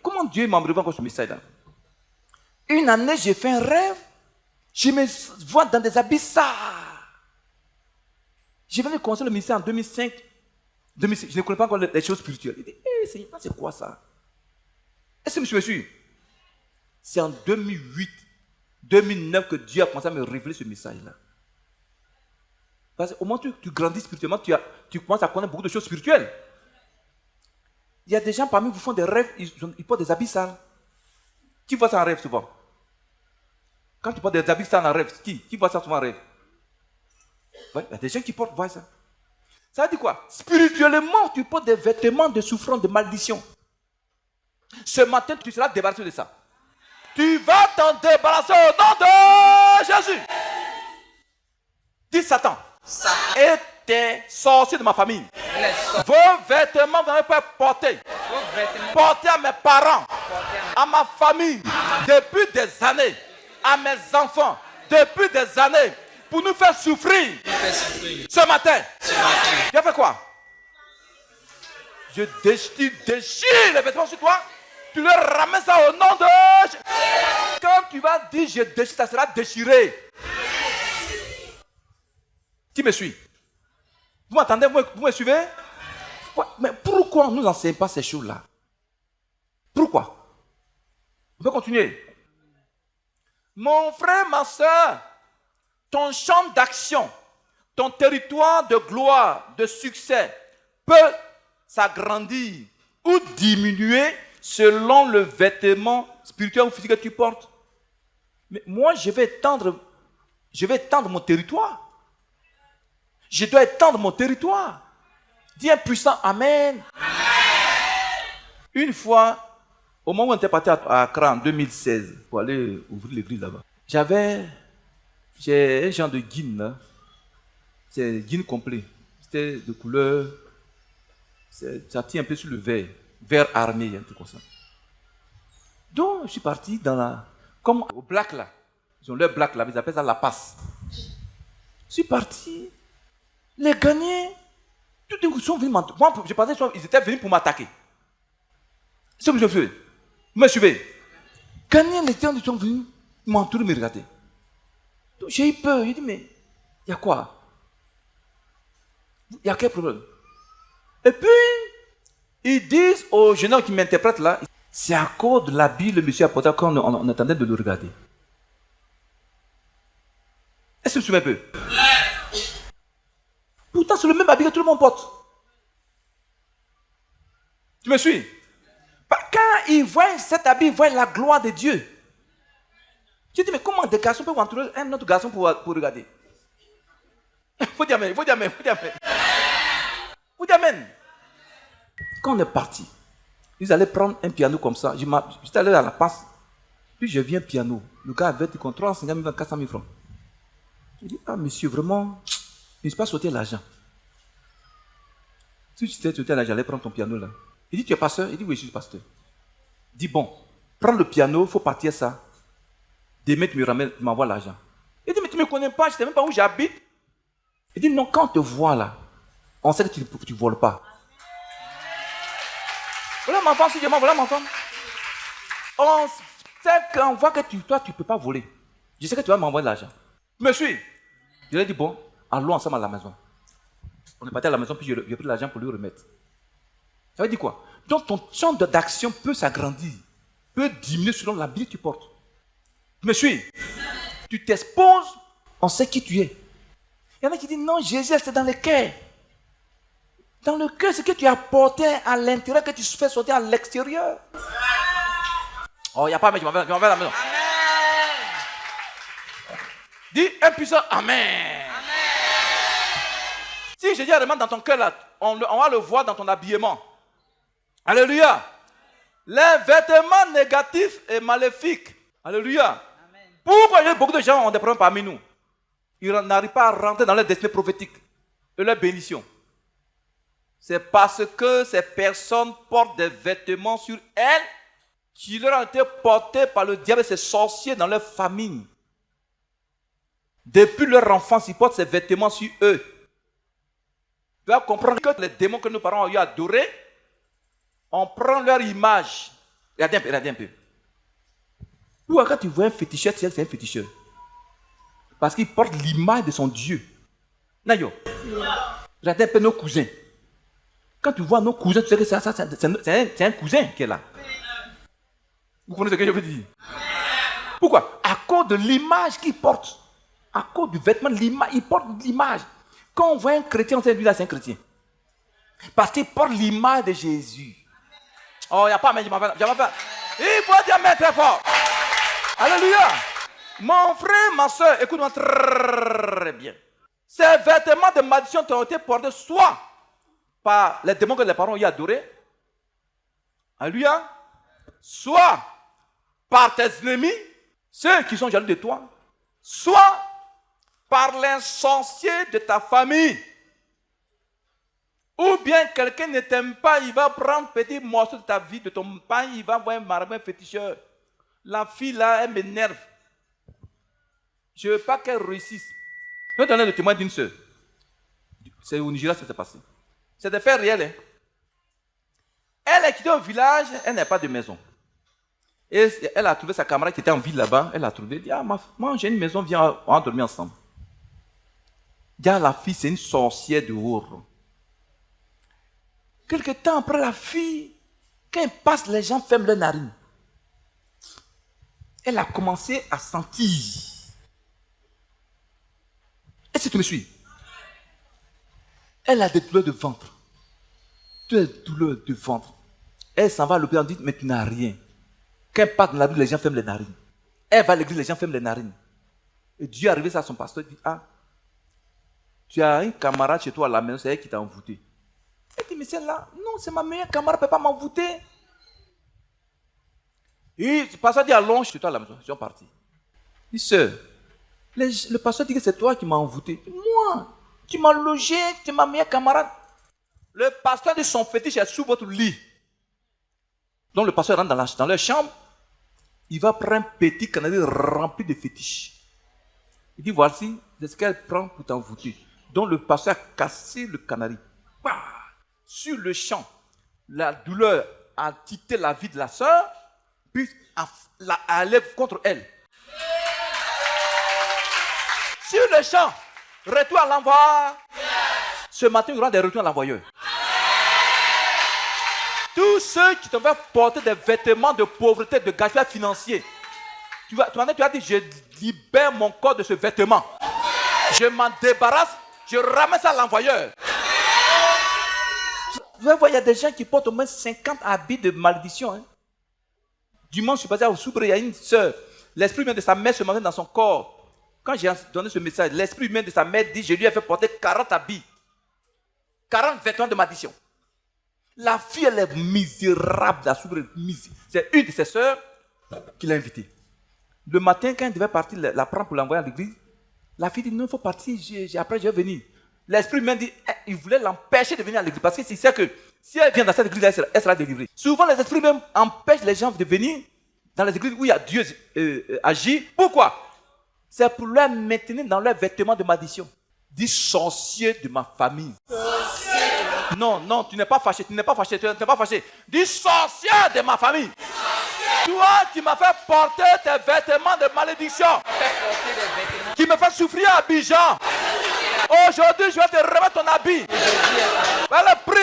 comment Dieu m'a envoyé encore ce message-là? Une année, j'ai fait un rêve. Je me vois dans des habits ça. Je venais de commencer le ministère en 2005. Je ne connais pas encore les choses spirituelles. Il dit, Seigneur, c'est quoi ça? Est-ce que je me suis? C'est en 2008, 2009 que Dieu a commencé à me révéler ce message-là. Parce qu'au moment où tu grandis spirituellement, tu commences à connaître beaucoup de choses spirituelles. Il y a des gens parmi vous qui font des rêves, ils portent des habits sales. Qui voit ça en rêve souvent? Quand tu portes des habits sales en rêve, qui voit ça souvent en rêve? Ouais, il y a des gens qui voient ça. Ça veut dire quoi? Spirituellement, tu portes des vêtements de souffrance, de malédiction. Ce matin, tu seras débarrassé de ça. Tu vas t'en débarrasser au nom de Jésus. Dis Satan. Et tes sorciers de ma famille. Vos vêtements, vous n'avez pas porté. Portez à mes parents, à ma famille, depuis des années, à mes enfants, depuis des années, pour nous faire souffrir. Ce matin, tu as fait quoi? Je déchire les vêtements sur toi. Tu leur ramènes ça au nom de Jésus. Quand tu vas dire je déchire, ça sera déchiré. Qui me suit? Vous m'entendez? Vous me suivez? Mais pourquoi on ne nous enseigne pas ces choses-là? Pourquoi? On peut continuer. Mon frère, ma soeur, ton champ d'action, ton territoire de gloire, de succès peut s'agrandir ou diminuer selon le vêtement spirituel ou physique que tu portes. Mais moi, je vais étendre mon territoire. Je dois étendre mon territoire. Dis un puissant Amen. Une fois, au moment où on était parti à Accra en 2016 pour aller ouvrir l'église là-bas, j'ai un genre de guine là. C'est guine complet. C'était de couleur, ça tient un peu sur le vert armé, un truc comme ça. Donc, je suis parti comme au black là. Ils ont leur black là, ils appellent ça la passe. Je suis parti. Les Ghanéens, tous ils sont venus m'attaquer. Moi, je pensais qu'ils étaient venus pour m'attaquer. C'est ce que je fais. Vous me suivez? Ghanéens, les gens sont venus m'entourer, me regarder. Donc j'ai eu peur. J'ai dit, mais il y a quoi? Il y a quel problème? Et puis, ils disent au jeune homme qui m'interprète là, c'est à cause de l'habit le monsieur a porté quand on attendait de le regarder. Est-ce que vous me suivez un peu? Pourtant, c'est le même habit que tout le monde porte. Tu me suis? Quand ils voient cet habit, ils voient la gloire de Dieu. Tu dis, mais comment des garçons peuvent entourer un autre garçon pour regarder? Il faut dire amen, Quand on est parti, ils allaient prendre un piano comme ça. J'étais allé à la passe. Puis je viens piano. Le gars avait dit qu'on 350 000, 400 000 francs. Je dis, ah monsieur, vraiment, je ne suis pas sauté l'argent. Si tu t'es sauté l'argent, j'allais prendre ton piano là. Il dit, tu es pasteur? Il dit, oui, je suis pasteur. Il dit, bon, prends le piano, il faut partir ça. Demain, tu m'envoies l'argent. Il dit, mais tu ne me connais pas, je ne sais même pas où j'habite. Il dit, non, quand on te voit là, on sait que tu ne voles pas. Voilà ma femme, si je m'en voilà ma femme. On sait qu'on voit que toi, tu ne peux pas voler. Je sais que tu vas m'envoyer l'argent. Tu me suis. Je lui ai dit, bon, allons ensemble à la maison. On est parti à la maison, puis j'ai pris l'argent pour lui remettre. Ça veut dire quoi? Donc ton champ d'action peut s'agrandir, peut diminuer selon l'habit que tu portes. Tu me suis? Tu t'exposes, on sait qui tu es. Il y en a qui disent, non, Jésus, c'est dans le cœur. Dans le cœur, c'est que tu as porté à l'intérieur, que tu fais sortir à l'extérieur. Oh, il n'y a pas, mais je m'en vais à la maison. Amen. Dis un puissant Amen. Amen. Si Jésus remonte dans ton cœur, là, on va le voir dans ton habillement. Alléluia. Les vêtements négatifs et maléfiques. Alléluia. Amen. Pourquoi il y a beaucoup de gens ont des problèmes parmi nous? Ils n'arrivent pas à rentrer dans leur destin prophétique et leur bénédiction. C'est parce que ces personnes portent des vêtements sur elles qui leur ont été portés par le diable et ses sorciers dans leur famille. Depuis leur enfance, ils portent ces vêtements sur eux. Tu dois comprendre que les démons que nos parents ont eu adorés, on prend leur image. Regardez un peu. Pourquoi quand tu vois un féticheur, tu sais que c'est un féticheur? Parce qu'il porte l'image de son Dieu. Nayo. Regardez un peu nos cousins. Quand tu vois nos cousins, tu sais que c'est un cousin qui est là. Vous comprenez ce que je veux dire? Pourquoi? À cause de l'image qu'il porte. À cause du vêtement, l'image, il porte l'image. Quand on voit un chrétien, on sait que lui là c'est un chrétien. Parce qu'il porte l'image de Jésus. Oh, il n'y a pas, mais je m'en vais. Il faut dire mais très fort. Alléluia. Mon frère, ma soeur, écoute-moi très bien. Ces vêtements de malédiction ont été portés soit par les démons que les parents ont adorés. Alléluia. Soit par tes ennemis, ceux qui sont jaloux de toi. Soit par l'insensé de ta famille. Ou bien quelqu'un ne t'aime pas, il va prendre un petit morceau de ta vie, de ton pain, il va voir un marabout, un féticheur. La fille là, elle m'énerve. Je ne veux pas qu'elle réussisse. Je vais donner le témoin d'une soeur. C'est au Nigeria que ça s'est passé. C'est des faits réels. Hein? Elle est quittée au village, elle n'a pas de maison. Et elle a trouvé sa camarade qui était en ville là-bas. Elle a trouvé, elle dit, ah, moi j'ai une maison, viens, on va dormir ensemble. Dit, ah, la fille, c'est une sorcière dehors. Quelque temps après, la fille, quand elle passe, les gens ferment leurs narines. Elle a commencé à sentir. Est-ce que tu me suis? Elle a des douleurs de ventre. Des douleurs de ventre. Elle s'en va à l'hôpital, elle dit, mais tu n'as rien. Quand elle passe dans la rue, les gens ferment les narines. Elle va à l'église, les gens ferment les narines. Et Dieu est arrivé à son pasteur, il dit, ah, tu as une camarade chez toi à la maison, c'est elle qui t'a envoûté. Elle dit, mais celle-là, non, c'est ma meilleure camarade, elle ne peut pas m'envoûter. Et le pasteur dit, allons chez toi à la maison, ils sont partis. Il dit, sœur, le pasteur dit que c'est toi qui m'as envoûté. Moi, tu m'as logé, tu es ma meilleure camarade. Le pasteur dit, son fétiche est sous votre lit. Donc le pasteur rentre dans leur chambre, il va prendre un petit canari rempli de fétiches. Il dit, voici, c'est ce qu'elle prend pour t'envoûter. Donc le pasteur a cassé le canari. Sur le champ, la douleur a quitté la vie de la sœur, puis a lève contre elle. Sur le champ, retour à l'envoi. Ce matin, il y aura des retours à l'envoyeur. Tous ceux qui t'ont fait porter des vêtements de pauvreté, de gaspillage financier, tu as dit, je libère mon corps de ce vêtement. Je m'en débarrasse, je ramène ça à l'envoyeur. Vous voyez, il y a des gens qui portent au moins 50 habits de malédiction. Hein. Dimanche, je suis passé au Soubré, il y a une soeur. L'esprit humain de sa mère se mangeait dans son corps. Quand j'ai donné ce message, l'esprit humain de sa mère dit, je lui ai fait porter 40 habits. 40 vêtements de malédiction. La fille, elle est misérable. C'est une de ses sœurs qui l'a invitée. Le matin, quand elle devait partir, la prendre pour l'envoyer à l'église, la fille dit, non, il faut partir, après je vais venir. l'esprit même dit, il voulait l'empêcher de venir à l'église. Parce qu'il sait que si elle vient dans cette église, elle sera délivrée. Souvent, les esprits même empêchent les gens de venir dans les églises où il y a Dieu agit. Pourquoi? C'est pour leur maintenir dans leurs vêtements de maldition. Dis sorcier de ma famille. Non, tu n'es pas fâché, tu n'es pas fâché. Dis sorcier de ma famille. Toi qui m'as fait porter tes vêtements de malédiction, qui me fait souffrir à Abidjan. Aujourd'hui, je vais te remettre ton habit. Voilà, prie.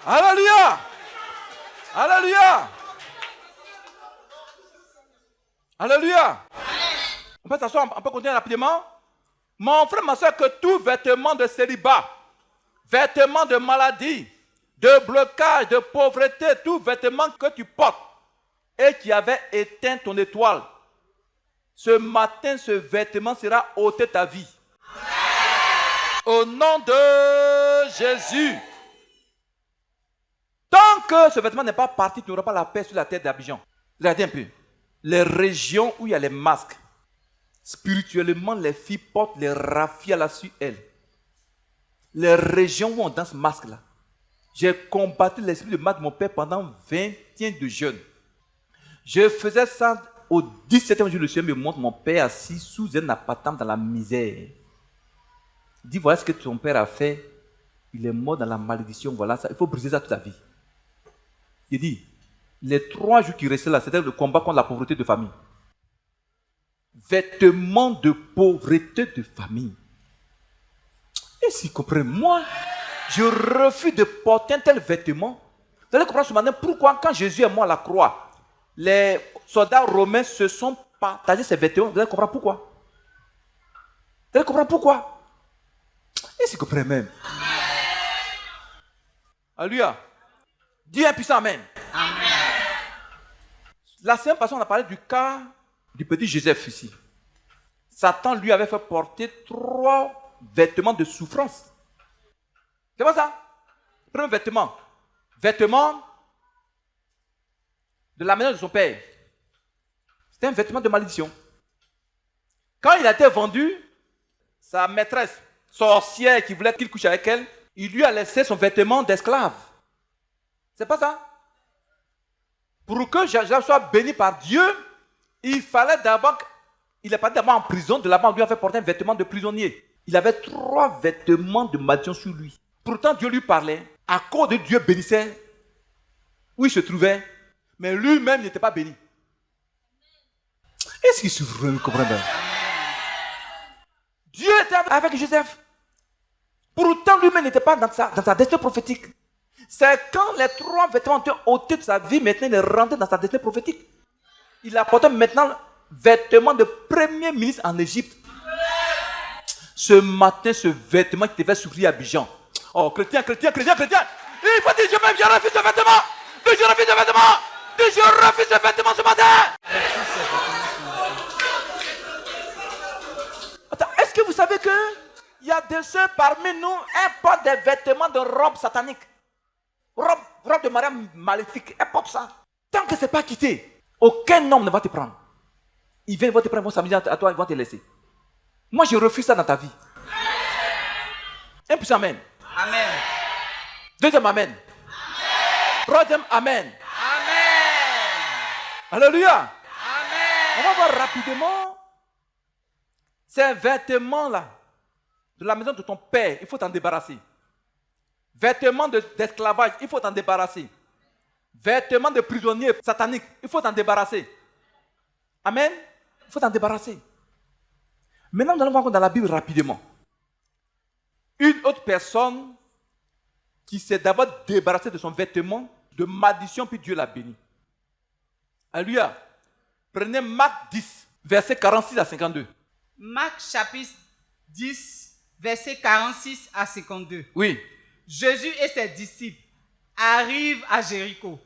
Alléluia. Alléluia. Alléluia. On peut s'asseoir, on peut continuer rapidement. Mon frère, ma soeur, que tout vêtement de célibat, vêtement de maladie, de blocage, de pauvreté, tout vêtement que tu portes et qui avait éteint ton étoile, ce matin, ce vêtement sera ôté de ta vie. Au nom de Jésus. Tant que ce vêtement n'est pas parti, tu n'auras pas la paix sur la tête d'Abidjan. Regardez un peu. Les régions où il y a les masques, spirituellement, les filles portent les raffias sur elles. Les régions où on danse masque là. J'ai combattu l'esprit de masque de mon père pendant 20 ans de jeûne. Je faisais ça au 17e jour. Le Seigneur me montre mon père assis sous un appartement dans la misère. Il dit, voilà ce que ton père a fait. Il est mort dans la malédiction. Voilà ça. Il faut briser ça toute la vie. Il dit, les 3 jours qui restaient là, c'était le combat contre la pauvreté de famille. Vêtements de pauvreté de famille. Et si vous comprenez, moi, je refuse de porter un tel vêtement. Vous allez comprendre ce matin pourquoi, quand Jésus est mort à la croix, les soldats romains se sont partagés ces vêtements. Vous allez comprendre pourquoi. Vous allez comprendre pourquoi. Et si vous comprenez même. Alléluia. Dis un puissant amen. Amen. La semaine passée, on a parlé du cas du petit Joseph ici. Satan lui avait fait porter 3 vêtements de souffrance. C'est pas ça? Premier vêtement. Vêtement de la maison de son père. C'était un vêtement de malédiction. Quand il a été vendu, sa maîtresse, sorcière qui voulait qu'il couche avec elle, il lui a laissé son vêtement d'esclave. C'est pas ça? Pour que Joseph soit béni par Dieu, il fallait d'abord, il est parti d'abord en prison, de là-bas on lui a fait porter un vêtement de prisonnier. Il avait 3 vêtements de malédiction sur lui. Pourtant Dieu lui parlait, à cause de Dieu bénissait où il se trouvait, mais lui-même n'était pas béni. Est-ce qu'il se comprend bien? Dieu était avec Joseph. Pourtant lui-même n'était pas dans sa destinée prophétique. C'est quand les 3 vêtements ont été ôtés de sa vie, maintenant il est rentré dans sa destinée prophétique. Il a porté maintenant vêtement de premier ministre en Égypte. Ce matin, ce vêtement qui devait souffrir à Abidjan. Oh, chrétien. Il faut dire, je refuse ce vêtement. Je refuse ce vêtement ce matin. Attends, est-ce que vous savez que il y a des sœurs parmi nous, elles portent des vêtements de robe satanique. Robe de mariage maléfique, elle porte ça. Tant que ce n'est pas quitté, aucun homme ne va te prendre. Ils viennent, ils vont te prendre, ils vont s'amuser à toi, ils vont te laisser. Moi, je refuse ça dans ta vie. Un puissant amen. Amen. Deuxième amen. Amen. 3e amen. Amen. Alléluia. Amen. On va voir rapidement ces vêtements-là de la maison de ton père, il faut t'en débarrasser. Vêtements d'esclavage, il faut t'en débarrasser. Vêtements de prisonnier satanique, il faut t'en débarrasser. Amen. Il faut t'en débarrasser. Maintenant, nous allons voir dans la Bible rapidement. Une autre personne qui s'est d'abord débarrassée de son vêtement de malédiction, puis Dieu l'a béni. Alléluia. Prenez Marc 10, versets 46 à 52. Marc chapitre 10, versets 46 à 52. Oui. Jésus et ses disciples arrivent à Jéricho.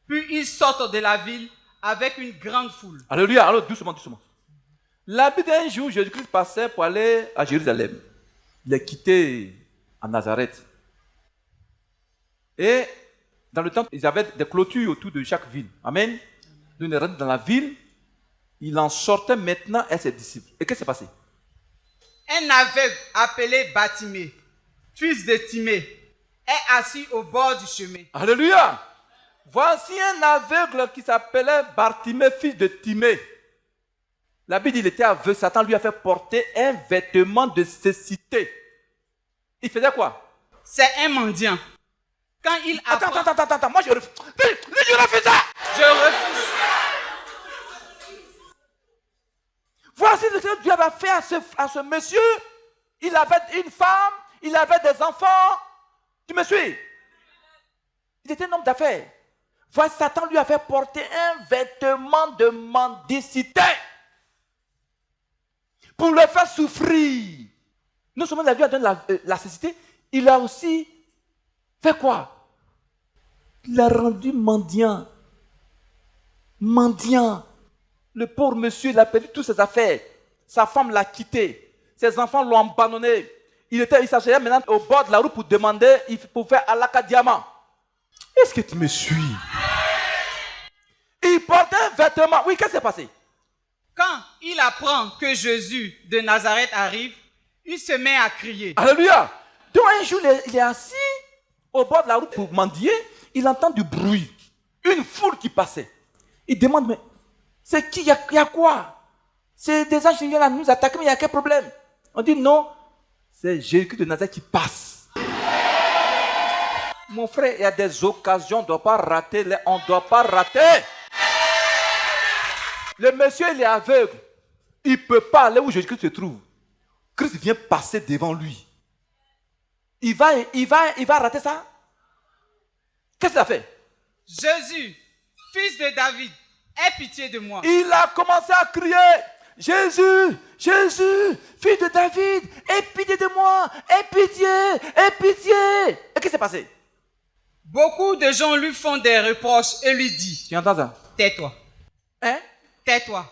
Puis ils sortent de la ville avec une grande foule. Alléluia. Alors doucement. La Bible dit un jour, Jésus-Christ passait pour aller à Jérusalem. Il est quitté à Nazareth. Et dans le temps, ils avaient des clôtures autour de chaque ville. Amen. Donc, il est rentré dans la ville. Il en sortait maintenant à ses disciples. Et qu'est-ce qui s'est passé? Un aveugle appelé Bartimée, fils de Timée, est assis au bord du chemin. Alléluia. Voici un aveugle qui s'appelait Bartimée, fils de Timée. La Bible dit qu'il était aveugle. Satan lui a fait porter un vêtement de cécité. Il faisait quoi? C'est un mendiant. Quand il apprend... Attends, moi je refuse. Je refuse ça. Je refuse. Voici ce que Dieu avait fait à ce monsieur. Il avait une femme, il avait des enfants. Tu me suis? Il était un homme d'affaires. Voici, Satan lui a fait porter un vêtement de mendicité pour le faire souffrir. Non seulement il a lui donné la cécité, il a aussi fait quoi? Il a rendu mendiant. Mendiant. Le pauvre monsieur, il a perdu toutes ses affaires. Sa femme l'a quitté. Ses enfants l'ont abandonné. Il s'asseyait maintenant au bord de la route pour demander, pour faire Alaka Diamant. Est-ce que tu me suis? Il portait un vêtement. Oui, qu'est-ce qui s'est passé? Quand il apprend que Jésus de Nazareth arrive, il se met à crier. Alléluia. Donc un jour, il est assis au bord de la route pour mendier. Il entend du bruit. Une foule qui passait. Il demande, mais c'est qui? Il y a quoi? C'est des anges qui viennent à nous attaquer, mais il y a quel problème? On dit non, c'est Jésus de Nazareth qui passe. Mon frère, il y a des occasions, on ne doit pas rater. On ne doit pas rater. Le monsieur, il est aveugle. Il ne peut pas aller où Jésus-Christ se trouve. Christ vient passer devant lui. Il va rater ça? Qu'est-ce qu'il a fait? Jésus, fils de David, aie pitié de moi. Il a commencé à crier, Jésus, Jésus, fils de David, aie pitié de moi, aie pitié, aie pitié. Et qu'est-ce qui s'est passé? Beaucoup de gens lui font des reproches et lui disent, Tu entends ça? tais-toi. Hein? Tais-toi.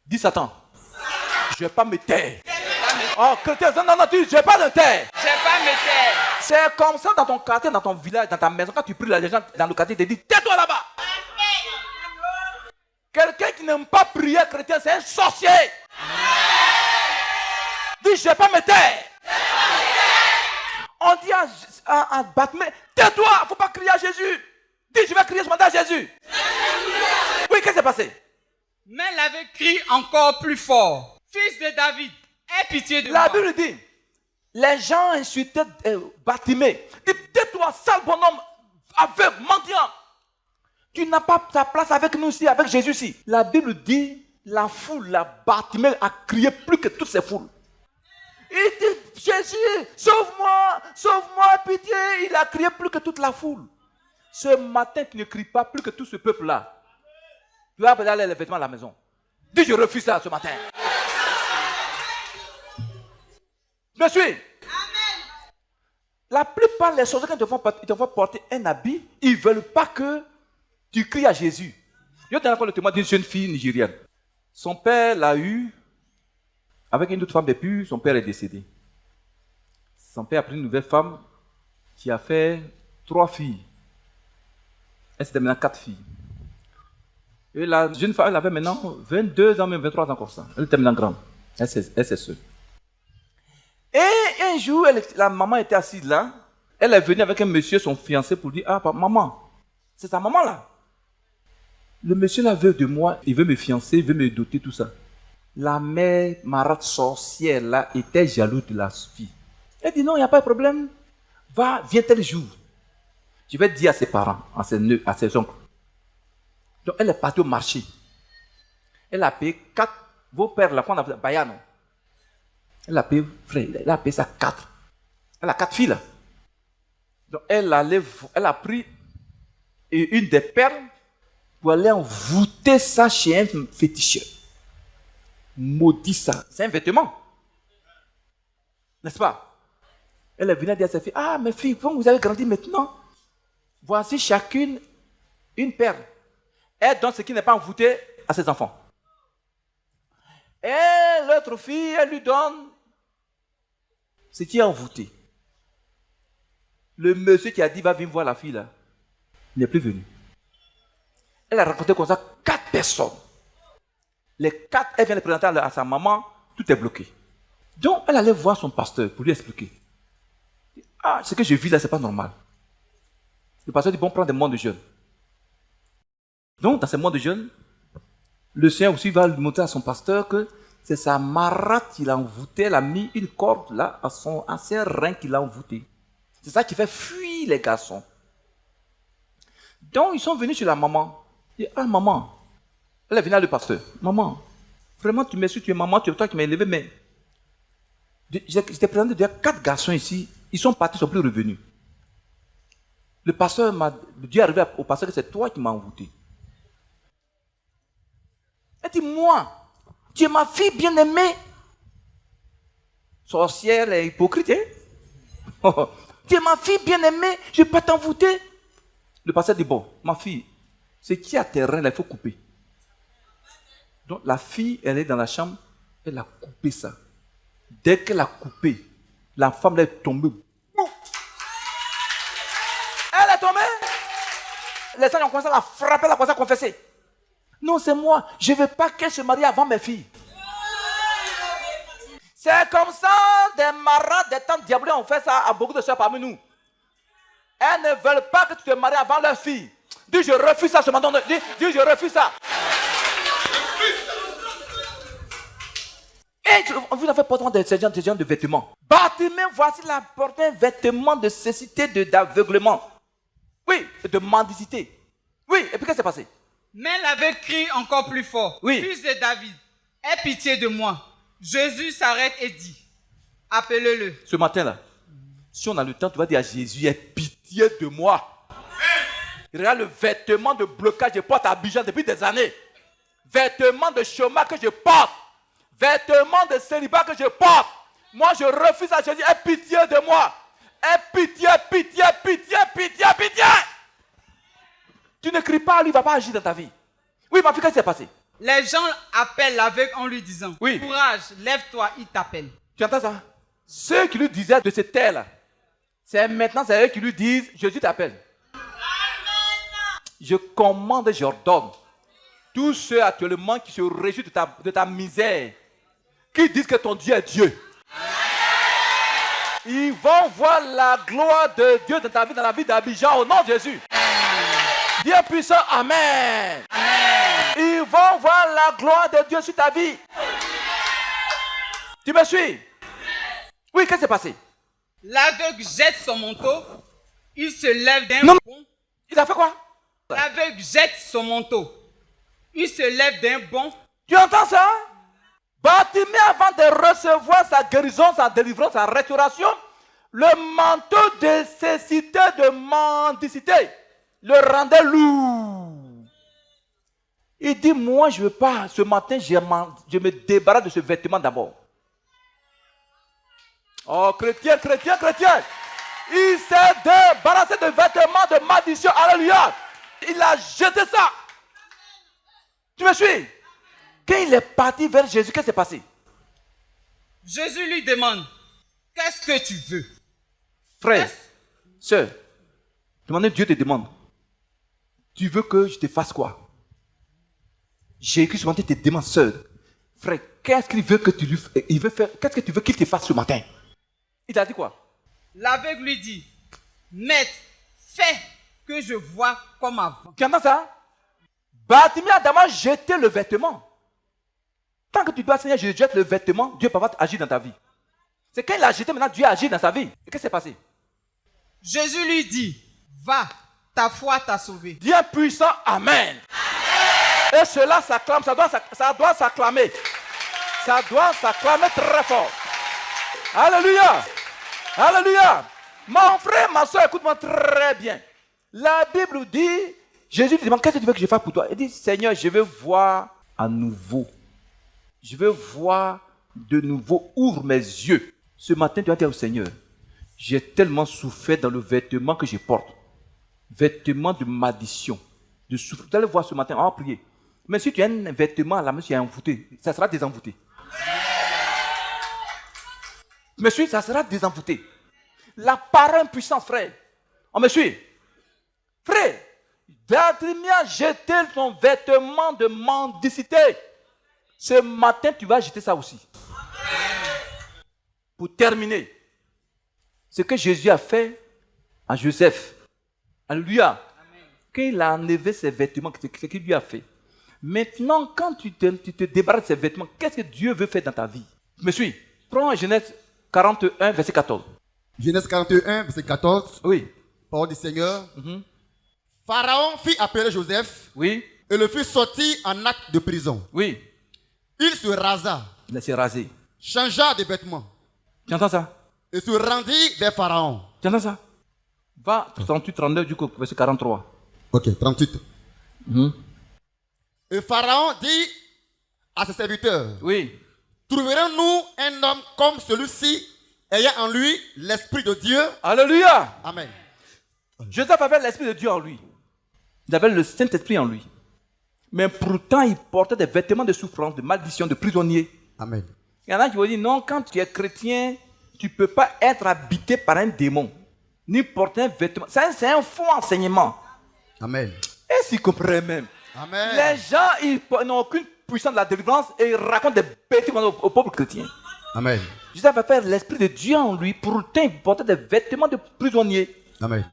Dis Satan, je ne vais pas me taire. Oh, chrétien, non, je ne vais pas me taire. Je ne vais pas me taire. C'est comme ça dans ton quartier, dans ton village, dans ta maison. Quand tu pries, les gens dans le quartier te disent, tais-toi là-bas. Quelqu'un qui n'aime pas prier chrétien, c'est un sorcier. Dis, je ne vais pas me taire. On dit à Batman, tais-toi, il ne faut pas crier à Jésus. Dis, je vais crier ce matin à Jésus. Oui, qu'est-ce qui s'est passé? Mais il avait crié encore plus fort. Fils de David, aie pitié de moi. La Bible dit, les gens insultaient Bartimée. Dis, tais-toi, sale bonhomme, aveugle, mendiant. Tu n'as pas ta place avec nous ici, avec Jésus ici. La Bible dit, la foule, la Bartimée a crié plus que toutes ces foules. Il dit, Jésus, sauve-moi, pitié. Il a crié plus que toute la foule. Ce matin, tu ne cries pas plus que tout ce peuple-là. Tu vas aller les vêtements à la maison. Dis, je refuse ça ce matin. Me suis. La plupart des choses, quand ils te font porter un habit, ils ne veulent pas que tu cries à Jésus. Je te raconte le témoin d'une jeune fille nigérienne. Son père l'a eu avec une autre femme et puis son père est décédé. Son père a pris une nouvelle femme qui a fait 3 filles. Elle c'était maintenant 4 filles. Et la jeune femme, elle avait maintenant 22 ans, même 23 ans comme ça. Elle était maintenant grande. Elle s'est seule. Et un jour, la maman était assise là. Elle est venue avec un monsieur, son fiancé, pour dire, ah, maman, c'est ta maman là. Le monsieur là veut de moi, il veut me fiancer, il veut me doter, tout ça. La mère marade sorcière là était jalouse de la fille. Elle dit, non, il n'y a pas de problème. Viens tel jour. Je vais dire à ses parents, à ses oncles. Donc elle est partie au marché. Elle a payé 4, vos pères là, qu'on a fait Bayano. Elle a payé, frère, elle a payé ça 4. Elle a 4 filles là. Donc elle a pris une des perles pour aller envoûter ça chez un féticheur. Maudit ça. C'est un vêtement. N'est-ce pas? Elle est venue dire à sa fille, ah mes filles, vous avez grandi maintenant. Voici chacune une perle. Elle donne ce qui n'est pas envoûté à ses enfants. Et l'autre fille, elle lui donne ce qui est envoûté. Le monsieur qui a dit, va venir voir la fille là, il n'est plus venu. Elle a rencontré comme ça 4 personnes. Les 4, elle vient les présenter à sa maman, tout est bloqué. Donc, elle allait voir son pasteur pour lui expliquer. Ah, ce que je vis là, ce n'est pas normal. Le pasteur dit, bon, prends des mois de jeûne. Donc, dans ces mois de jeûne, le Seigneur aussi va lui montrer à son pasteur que c'est sa marate qu'il a envoûté. Elle a mis une corde là à son ancien rein qu'il a envoûté. C'est ça qui fait fuir les garçons. Donc, ils sont venus chez la maman. Ils disent, ah, maman. Elle est venue à le pasteur. Maman, vraiment, tu m'excuses, tu es maman, tu es toi qui m'as élevé, mais j'étais présenté déjà 4 garçons ici. Ils sont partis, ils ne sont plus revenus. Le pasteur Dieu est arrivé au pasteur que c'est toi qui m'as envoûté. Elle dit, moi, tu es ma fille bien-aimée. Sorcière et hypocrite, hein? Tu es ma fille bien-aimée, je ne vais pas t'envoûter. Le pasteur dit, bon, ma fille, ce qui est à tes reins, là, il faut couper. Donc la fille, elle est dans la chambre, elle a coupé ça. Dès qu'elle a coupé, la femme elle est tombée. Elle est tombée. Les gens ont commencé à la frapper, elle a commencé à confesser. Non, c'est moi, je ne veux pas qu'elle se marie avant mes filles. C'est comme ça, des marades, des tantes diabolées ont fait ça à beaucoup de soeurs parmi nous. Elles ne veulent pas que tu te maries avant leurs filles. Dis, je refuse ça ce matin. Dis, je refuse ça. Et vous avez porté ces gens de vêtements. Bartimée, voici la portée un vêtement de cécité, d'aveuglement. Oui, de mendicité. Oui, et puis qu'est-ce qui s'est passé? Mais elle avait crié encore plus fort. Oui. Fils de David, aie pitié de moi. Jésus s'arrête et dit, appelez-le. Ce matin-là, si on a le temps, tu vas dire à Jésus, aie pitié de moi. Regarde le vêtement de blocage que je porte à Abidjan depuis des années. Vêtement de chômage que je porte. Vêtements de célibat que je porte. Moi, je refuse à Jésus. Aie pitié de moi. Aie pitié, pitié, pitié, pitié, pitié. Tu ne cries pas, lui, il ne va pas agir dans ta vie. Oui, ma fille, qu'est-ce qui s'est passé? Les gens appellent l'aveugle en lui disant, oui. Courage, lève-toi, il t'appelle. Tu entends ça? Ceux qui lui disaient de se taire là, c'est maintenant, c'est eux qui lui disent, Jésus t'appelle. Je commande et j'ordonne. Tous ceux actuellement qui se réjouissent de ta misère, qui disent que ton Dieu est Dieu, ils vont voir la gloire de Dieu dans ta vie, dans la vie d'Abidjan, au nom de Jésus. Dieu puissant, amen. Amen. Ils vont voir la gloire de Dieu sur ta vie. Tu me suis? Oui, qu'est-ce qui s'est passé? L'aveugle jette son manteau, il se lève d'un bond. Il a fait quoi? L'aveugle jette son manteau, il se lève d'un bond. Tu entends ça? Bartimée, avant de recevoir sa guérison, sa délivrance, sa restauration, le manteau de cécité, de mendicité, le rendait lourd. Il dit, moi je ne veux pas, ce matin je me débarrasse de ce vêtement d'abord. Oh chrétien, chrétien, chrétien, il s'est débarrassé de vêtements de malédiction, alléluia. Il a jeté ça. Tu me suis? Quand il est parti vers Jésus, qu'est-ce qui s'est passé? Jésus lui demande, qu'est-ce que tu veux? Frère, sœur, demandez, Dieu te demande, tu veux que je te fasse quoi? Jésus ce matin te demande, sœur, frère, qu'est-ce qu'il veut que tu lui fasses? Il veut faire, qu'est-ce que tu veux qu'il te fasse ce matin? Il t'a dit quoi? L'aveugle lui dit, Maître, fais que je vois comme avant. Tu entends ça? Bartimée a d'abord jeté le vêtement. Tant que tu dois, Seigneur, je jette le vêtement, Dieu peut pas agir dans ta vie. C'est quand il a jeté, maintenant Dieu agit dans sa vie. Et qu'est-ce qui s'est passé? Jésus lui dit, va, ta foi t'a sauvé. Dieu puissant, amen. Et cela s'acclame, ça doit s'acclamer. Ça doit s'acclamer très fort. Alléluia. Alléluia. Mon frère, ma soeur, écoute-moi très bien. La Bible dit, Jésus lui demande, qu'est-ce que tu veux que je fasse pour toi? Il dit, Seigneur, je veux voir à nouveau. Je veux voir de nouveau. Ouvre mes yeux. Ce matin, tu vas dire au Seigneur, j'ai tellement souffert dans le vêtement que je porte. Vêtement de malédiction, de souffrance. Vous allez voir ce matin, on va prier. Mais si tu as un vêtement à la main, tu es envoûté, ça sera désenvoûté. Me suit, ça sera désenvoûté. La parole puissante, frère. On me suit. Frère, Vladimir, jeter ton vêtement de mendicité. Ce matin, tu vas jeter ça aussi. Pour terminer, ce que Jésus a fait à Joseph. Alléluia. Quand il a enlevé ses vêtements, c'est ce qu'il lui a fait. Maintenant, quand tu te débarrasses de ces vêtements, qu'est-ce que Dieu veut faire dans ta vie? Me suis. Prends Genèse 41, verset 14. Genèse 41, verset 14. Oui. Parole du Seigneur. Pharaon fit appeler Joseph. Oui. Et le fit sortir en acte de prison. Oui. Il se rasa. Il s'est rasé. Changea de vêtements. Tu entends ça? Et se rendit vers Pharaon. Tu entends ça? Va 38, 39 du coup, verset 43. Ok, 38. Et Pharaon dit à ses serviteurs. Oui. Trouverons-nous un homme comme celui-ci, ayant en lui l'Esprit de Dieu? Alléluia. Amen. Joseph avait l'Esprit de Dieu en lui. Il avait le Saint-Esprit en lui. Mais pourtant, il portait des vêtements de souffrance, de malédiction, de prisonnier. Amen. Il y en a qui vont dire, non, quand tu es chrétien, tu ne peux pas être habité par un démon, ni porter un vêtement. C'est un faux enseignement. Amen. Et s'ils comprennent même. Amen. Les gens, ils n'ont aucune puissance de la délivrance et ils racontent des bêtises au peuple chrétien. Amen. Joseph avait fait l'Esprit de Dieu en lui, pourtant il portait des vêtements de prisonnier. Amen.